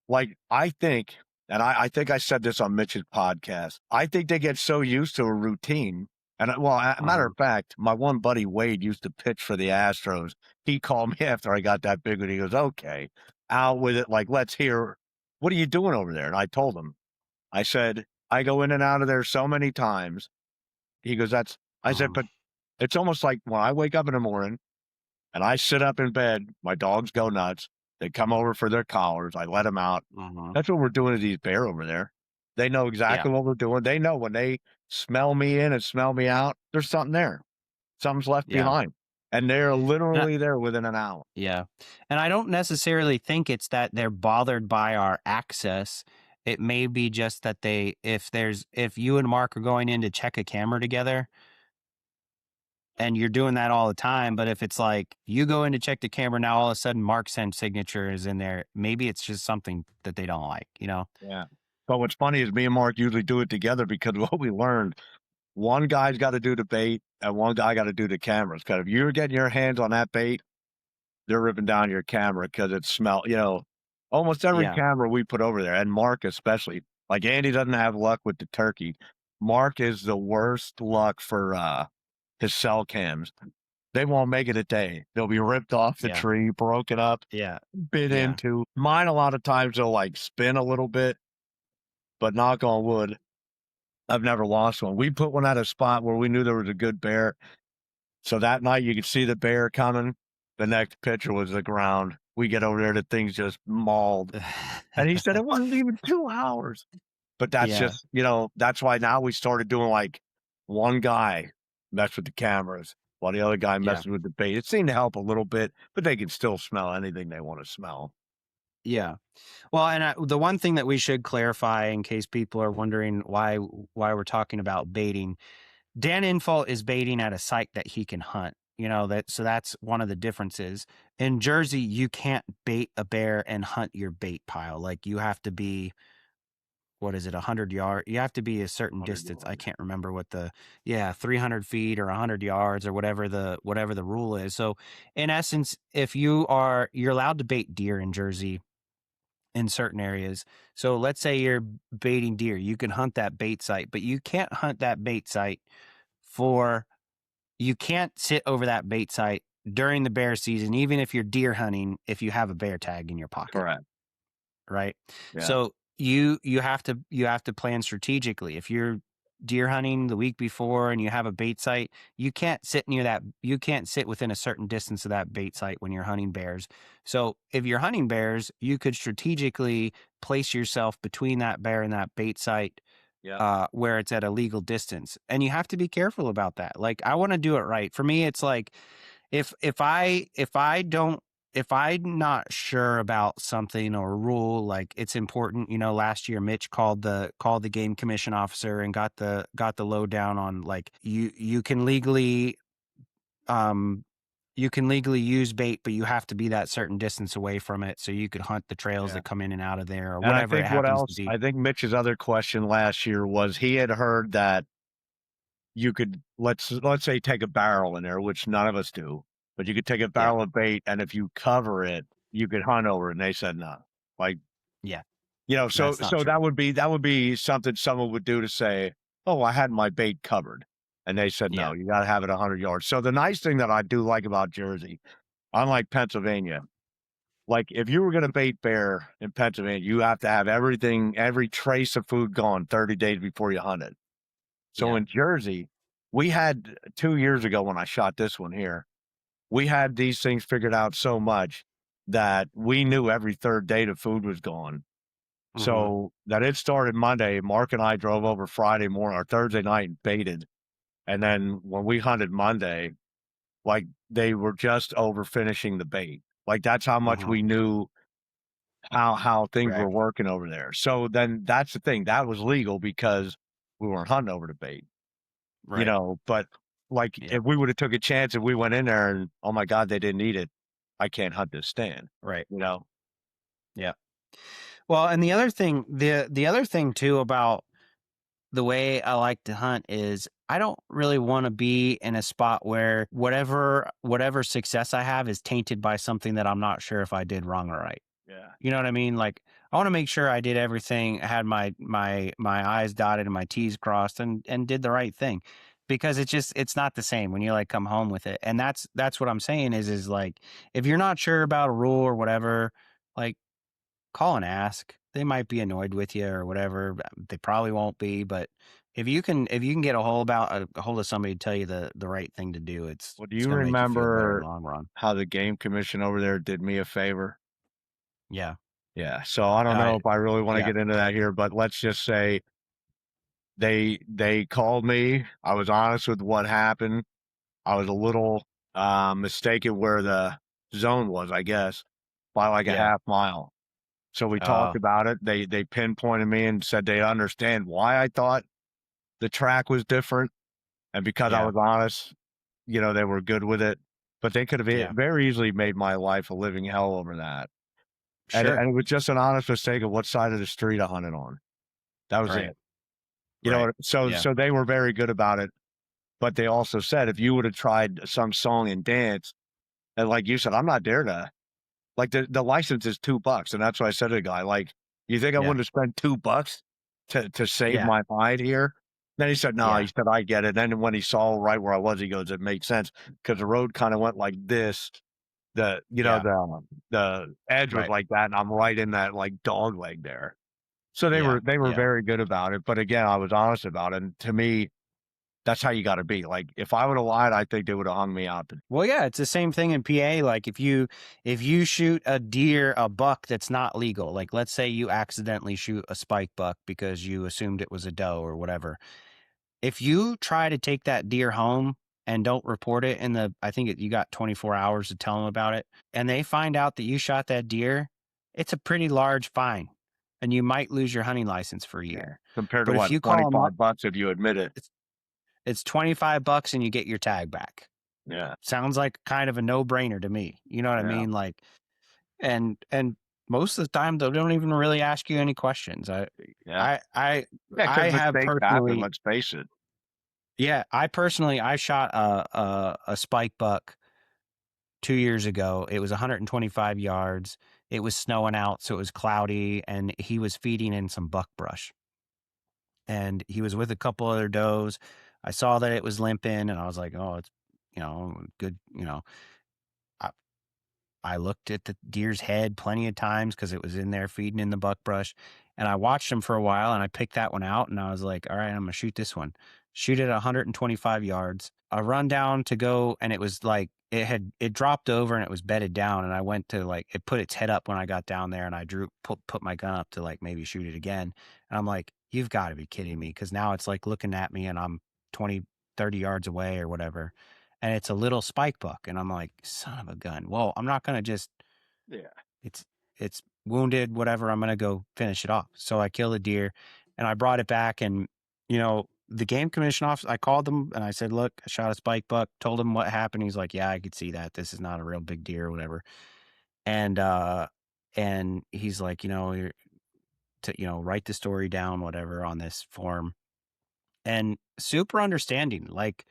Like, I think, and I think I said this on Mitch's podcast, I think they get so used to a routine. And well, a matter uh-huh, of fact, my one buddy Wade used to pitch for the Astros. He called me after I got that big one. He goes, "Okay, out with it. Like, let's hear what are you doing over there?" And I told him, I said, "I go in and out of there so many times." He goes, "That's." I said, uh-huh, "But it's almost like when I wake up in the morning and I sit up in bed, my dogs go nuts. They come over for their collars. I let them out. uh-huh, That's what we're doing to these bear over there. They know yeah, exactly what we're doing. They know when they smell me in and smell me out, there's something there. Something's left yeah. behind. And they're And I- literally there within an hour. yeah. And I don't necessarily think it's that they're bothered by our access. It may be just that if you and Mark are going in to check a camera together, and you're doing that all the time. But if it's like you go in to check the camera, now all of a sudden Mark's signature is in there, maybe it's just something that they don't like, you know? Yeah. But what's funny is me and Mark usually do it together because what we learned, one guy's got to do the bait and one guy got to do the cameras. Because if you're getting your hands on that bait, they're ripping down your camera because it smell, almost every Yeah. camera we put over there, and Mark especially. Like Andy doesn't have luck with the turkey. Mark is the worst luck for his cell cams. They won't make it a day. They'll be ripped off the Yeah. tree, broken up, Yeah. bit Yeah. into. Mine a lot of times they'll like spin a little bit, but knock on wood, I've never lost one. We put one at a spot where we knew there was a good bear. So that night you could see the bear coming. The next picture was the ground. We get over there, the thing's just mauled. And he said it wasn't even 2 hours. But that's Yeah. just, that's why now we started doing like one guy mess with the cameras while the other guy Yeah. messes with the bait. It seemed to help a little bit, but they can still smell anything they want to smell. Yeah. Well, and the one thing that we should clarify in case people are wondering why we're talking about baiting, Dan Infalt is baiting at a site that he can hunt. So that's one of the differences. In Jersey, you can't bait a bear and hunt your bait pile. Like you have to be, what is it, 100 yard? You have to be a certain 100 distance. I yards. can't remember what 300 feet or 100 yards or whatever the rule is. So in essence, if you're allowed to bait deer in Jersey in certain areas. So let's say you're baiting deer, you can hunt that bait site, but you can't hunt that bait site for you can't sit over that bait site during the bear season, even if you're deer hunting, if you have a bear tag in your pocket, Correct. right? Yeah. So you have to plan strategically. If you're deer hunting the week before and you have a bait site, you can't sit near that. You can't sit within a certain distance of that bait site when you're hunting bears. So if you're hunting bears, you could strategically place yourself between that bear and that bait site Yeah. where it's at a legal distance. And you have to be careful about that. Like I want to do it right. For me, it's like if I'm not sure about something or a rule, like it's important. Last year Mitch called the game commission officer and got the lowdown on like um you can legally use bait, but you have to be that certain distance away from it so you could hunt the trails Yeah. that come in and out of there or And I whatever it think what happens to else? be. I think Mitch's other question last year was he had heard that you could let's say take a barrel in there, which none of us do, but you could take a Yeah. barrel of bait and if you cover it, you could hunt over it. And they said no. Like, Yeah. so That's not true. that would be something someone would do to say, "Oh, I had my bait covered." And they said, "No, Yeah. you got to have it 100 yards." So the nice thing that I do like about Jersey, unlike Pennsylvania, like if you were going to bait bear in Pennsylvania, you have to have everything, every trace of food gone 30 days before you hunt it. So Yeah. in Jersey, we had 2 years ago when I shot this one here, we had these things figured out so much that we knew every third day the food was gone. Mhm. So that it started Monday. Mark and I drove over Friday morning or Thursday night and baited. And then when we hunted Monday, like they were just over finishing the bait. Like that's how much Mhm. we knew how things Right. were working over there. So then that's the thing. That was legal because we weren't hunting over the bait, Right. but like Yeah. if we would have took a chance if we went in there and oh my God, they didn't eat it, I can't hunt this stand, Right. you know? Yeah. Well, and the other thing too about the way I like to hunt is I don't really want to be in a spot where whatever success I have is tainted by something that I'm not sure if I did wrong or right. Yeah. You know what I mean? Like I want to make sure I did everything, had my I's dotted and my T's crossed and did the right thing. Because it's not the same when you like come home with it. And that's what I'm saying is like if you're not sure about a rule or whatever, like call and ask. They might be annoyed with you or whatever. They probably won't be, but if you can get a hold of somebody to tell you the right thing to do, it's Well, do it's you going to make you feel better in remember the long run. how the game commission over there did me a favor? Yeah. Yeah. So I don't Uh, know if I really want to yeah. get into that here, but let's just say they called me. I was honest with what happened. I was a little mistaken where the zone was, I guess, by like a Yeah. half mile. So we talked Uh, about it. They pinpointed me and said they understand why I thought the track was different, and because I yeah. was honest, they were good with it. But they could have Yeah. very easily made my life a living hell over that. And Sure. it was just an honest mistake of what side of the street I hunted on. That was Right. it. Right. So Yeah. so they were very good about it. But they also said if you would have tried some song and dance, and like you said, I'm not there to like the license is $2, and that's what I said to the guy. Like, you think I Yeah. wouldn't have spent $2 to save Yeah. my hide here? Then he said, no, he Yeah. said, I get it. Then when he saw right where I was, he goes, it makes sense because the road kind of went like this. The you know Yeah. the edge was Right. like that, and I'm right in that like dog leg there. So they Yeah. were they were Yeah. very good about it. But again, I was honest about it. And to me, that's how you got to be. Like if I would have lied, I think they would have hung me out. Well, yeah, it's the same thing in PA. Like if you shoot a buck that's not legal, like let's say you accidentally shoot a spike buck because you assumed it was a doe or whatever. If you try to take that deer home and don't report it I think you got 24 hours to tell them about it, and they find out that you shot that deer, it's a pretty large fine, and you might lose your hunting license for a Yeah. year. Compared to But if what, you call them up, $25 if you admit it. it's it's $25 and you get your tag back. Yeah. Sounds like kind of a no-brainer to me. You know what I Yeah. mean? Like, and most of the time they don't even really ask you any questions. Yeah. I I Yeah, I because have mistakes happen, personally, let's face it. yeah, I shot a spike buck 2 years ago. It was 125 yards. It was snowing out, so it was cloudy, and he was feeding in some buckbrush. And he was with a couple other does. I saw that it was limping, and I was like, "Oh, it's good." I, I looked at the deer's head plenty of times because it was in there feeding in the buckbrush, and I watched him for a while, and I picked that one out, and I was like, "All right, I'm gonna shoot this one." Shoot it at 125 yards. I run down to go, and it was like it dropped over and it was bedded down, and I went to like it put its head up when I got down there, and I put my gun up to like maybe shoot it again, and I'm like, "You've got to be kidding me!" Because now it's like looking at me, and I'm 20, 30 yards away or whatever, and it's a little spike buck, and I'm like, son of a gun. Well, I'm not gonna just Yeah. it's it's wounded, whatever. I'm gonna go finish it off. So I killed a deer, and I brought it back, and the game commission officer. I called them and I said, "Look, I shot a spike buck." Told him what happened. He's like, "Yeah, I could see that. This is not a real big deer, or whatever." And and he's like, you're to write the story down, whatever, on this form, and super understanding. Like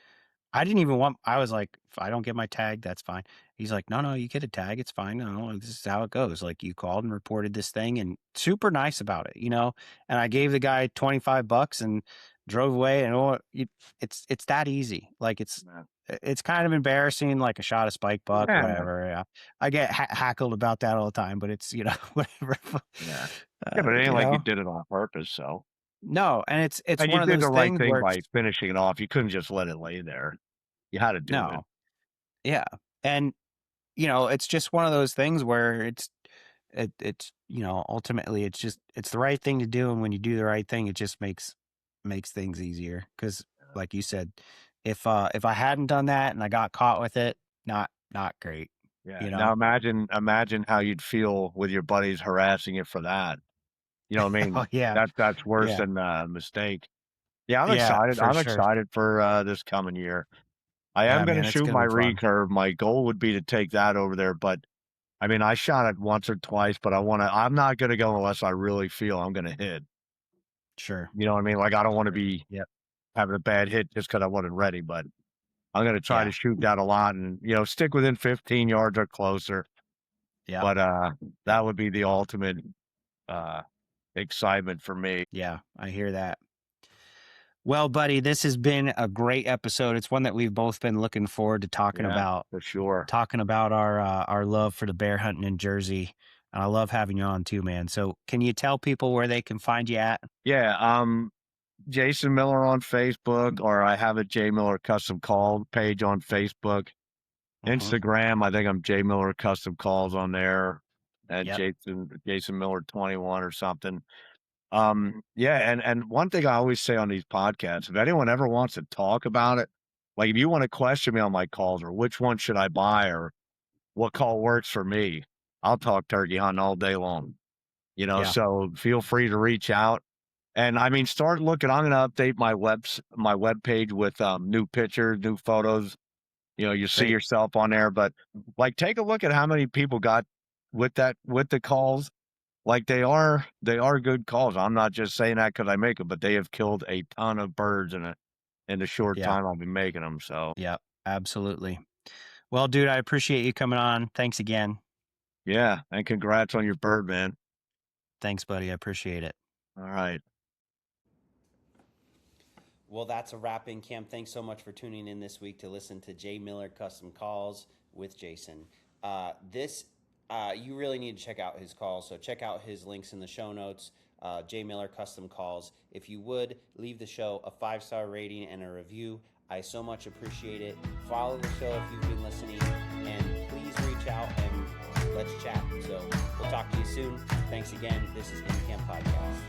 I didn't even want I was like, "If I don't get my tag, that's fine." He's like, "No, no, you get a tag, it's fine. No, this is how it goes. Like, you called and reported this thing," and super nice about it. And I gave the guy $25 and drove away, and it's that easy. Like, Yeah. it's kind of embarrassing, like a shot a spike buck, Yeah. whatever. Yeah. I get hackled about that all the time, but it's, whatever. Yeah. Yeah, but it ain't You like you know? did it on purpose, so No, and it's and you one of did those the right things thing where by it's finishing it off. You couldn't just let it lay there. You had to do it. no. Yeah. And it's just one of those things where it's ultimately it's the right thing to do, and when you do the right thing, it just makes things easier. Because, like you said, if I hadn't done that and I got caught with it, not great. Yeah. You Now know? imagine how you'd feel with your buddies harassing you for that. You know what I Oh mean? yeah, That's worse yeah, than a mistake. Yeah, I'm yeah, excited. for I'm sure. excited for this coming year. I am Yeah, going to man, it's shoot gonna my be fun. recurve. My goal would be to take that over there, but I mean, I shot it once or twice, but I'm not going to go unless I really feel I'm going to hit. Sure. You know what I mean? Like, I don't want to be Yep. having a bad hit just because I wasn't ready, but I'm going to try Yeah. to shoot that a lot and, stick within 15 yards or closer. Yep. But Yep. that would be the ultimate uh, excitement for me. Yeah. I hear that. Well, buddy, this has been a great episode. It's one that we've both been looking forward to Yeah, for sure. talking about our love for the bear hunting in Jersey. And I love having you on too, man. So can you tell people where they can find you at? Yeah, Jason Miller on Facebook, or I have a J Miller Custom Call page on Facebook. Uh-huh. Instagram, I think I'm J Miller Custom Calls on there, at Yep. Jason Miller 21 or something. Yeah, and one thing I always say on these podcasts, if anyone ever wants to talk about it, like if you want to question me on my calls or which one should I buy or what call works for me, I'll talk turkey hunting all day long. Yeah. So feel free to reach out. And I mean, start looking. I'm going to update my web page with new pictures, new photos. You see Great. yourself on there, but like take a look at how many people got with the calls. Like they are good calls. I'm not just saying that because I make them, but they have killed a ton of birds in the short Yeah. time I've been making them. So Yeah. Absolutely. Well, dude, I appreciate you coming on. Thanks again. yeah, and congrats on your bird, man. Thanks, buddy. I appreciate it. All right. Well, that's a wrap in, Cam. Thanks so much for tuning in this week to listen to J Miller Custom Calls with Jason. You really need to check out his calls. So check out his links in the show notes. J Miller Custom Calls. If you would leave the show a 5-star rating and a review, I so much appreciate it. Follow the show if you've been listening, and please reach out and let's chat. So we'll talk to you soon. Thanks again. This is In Camp Podcast.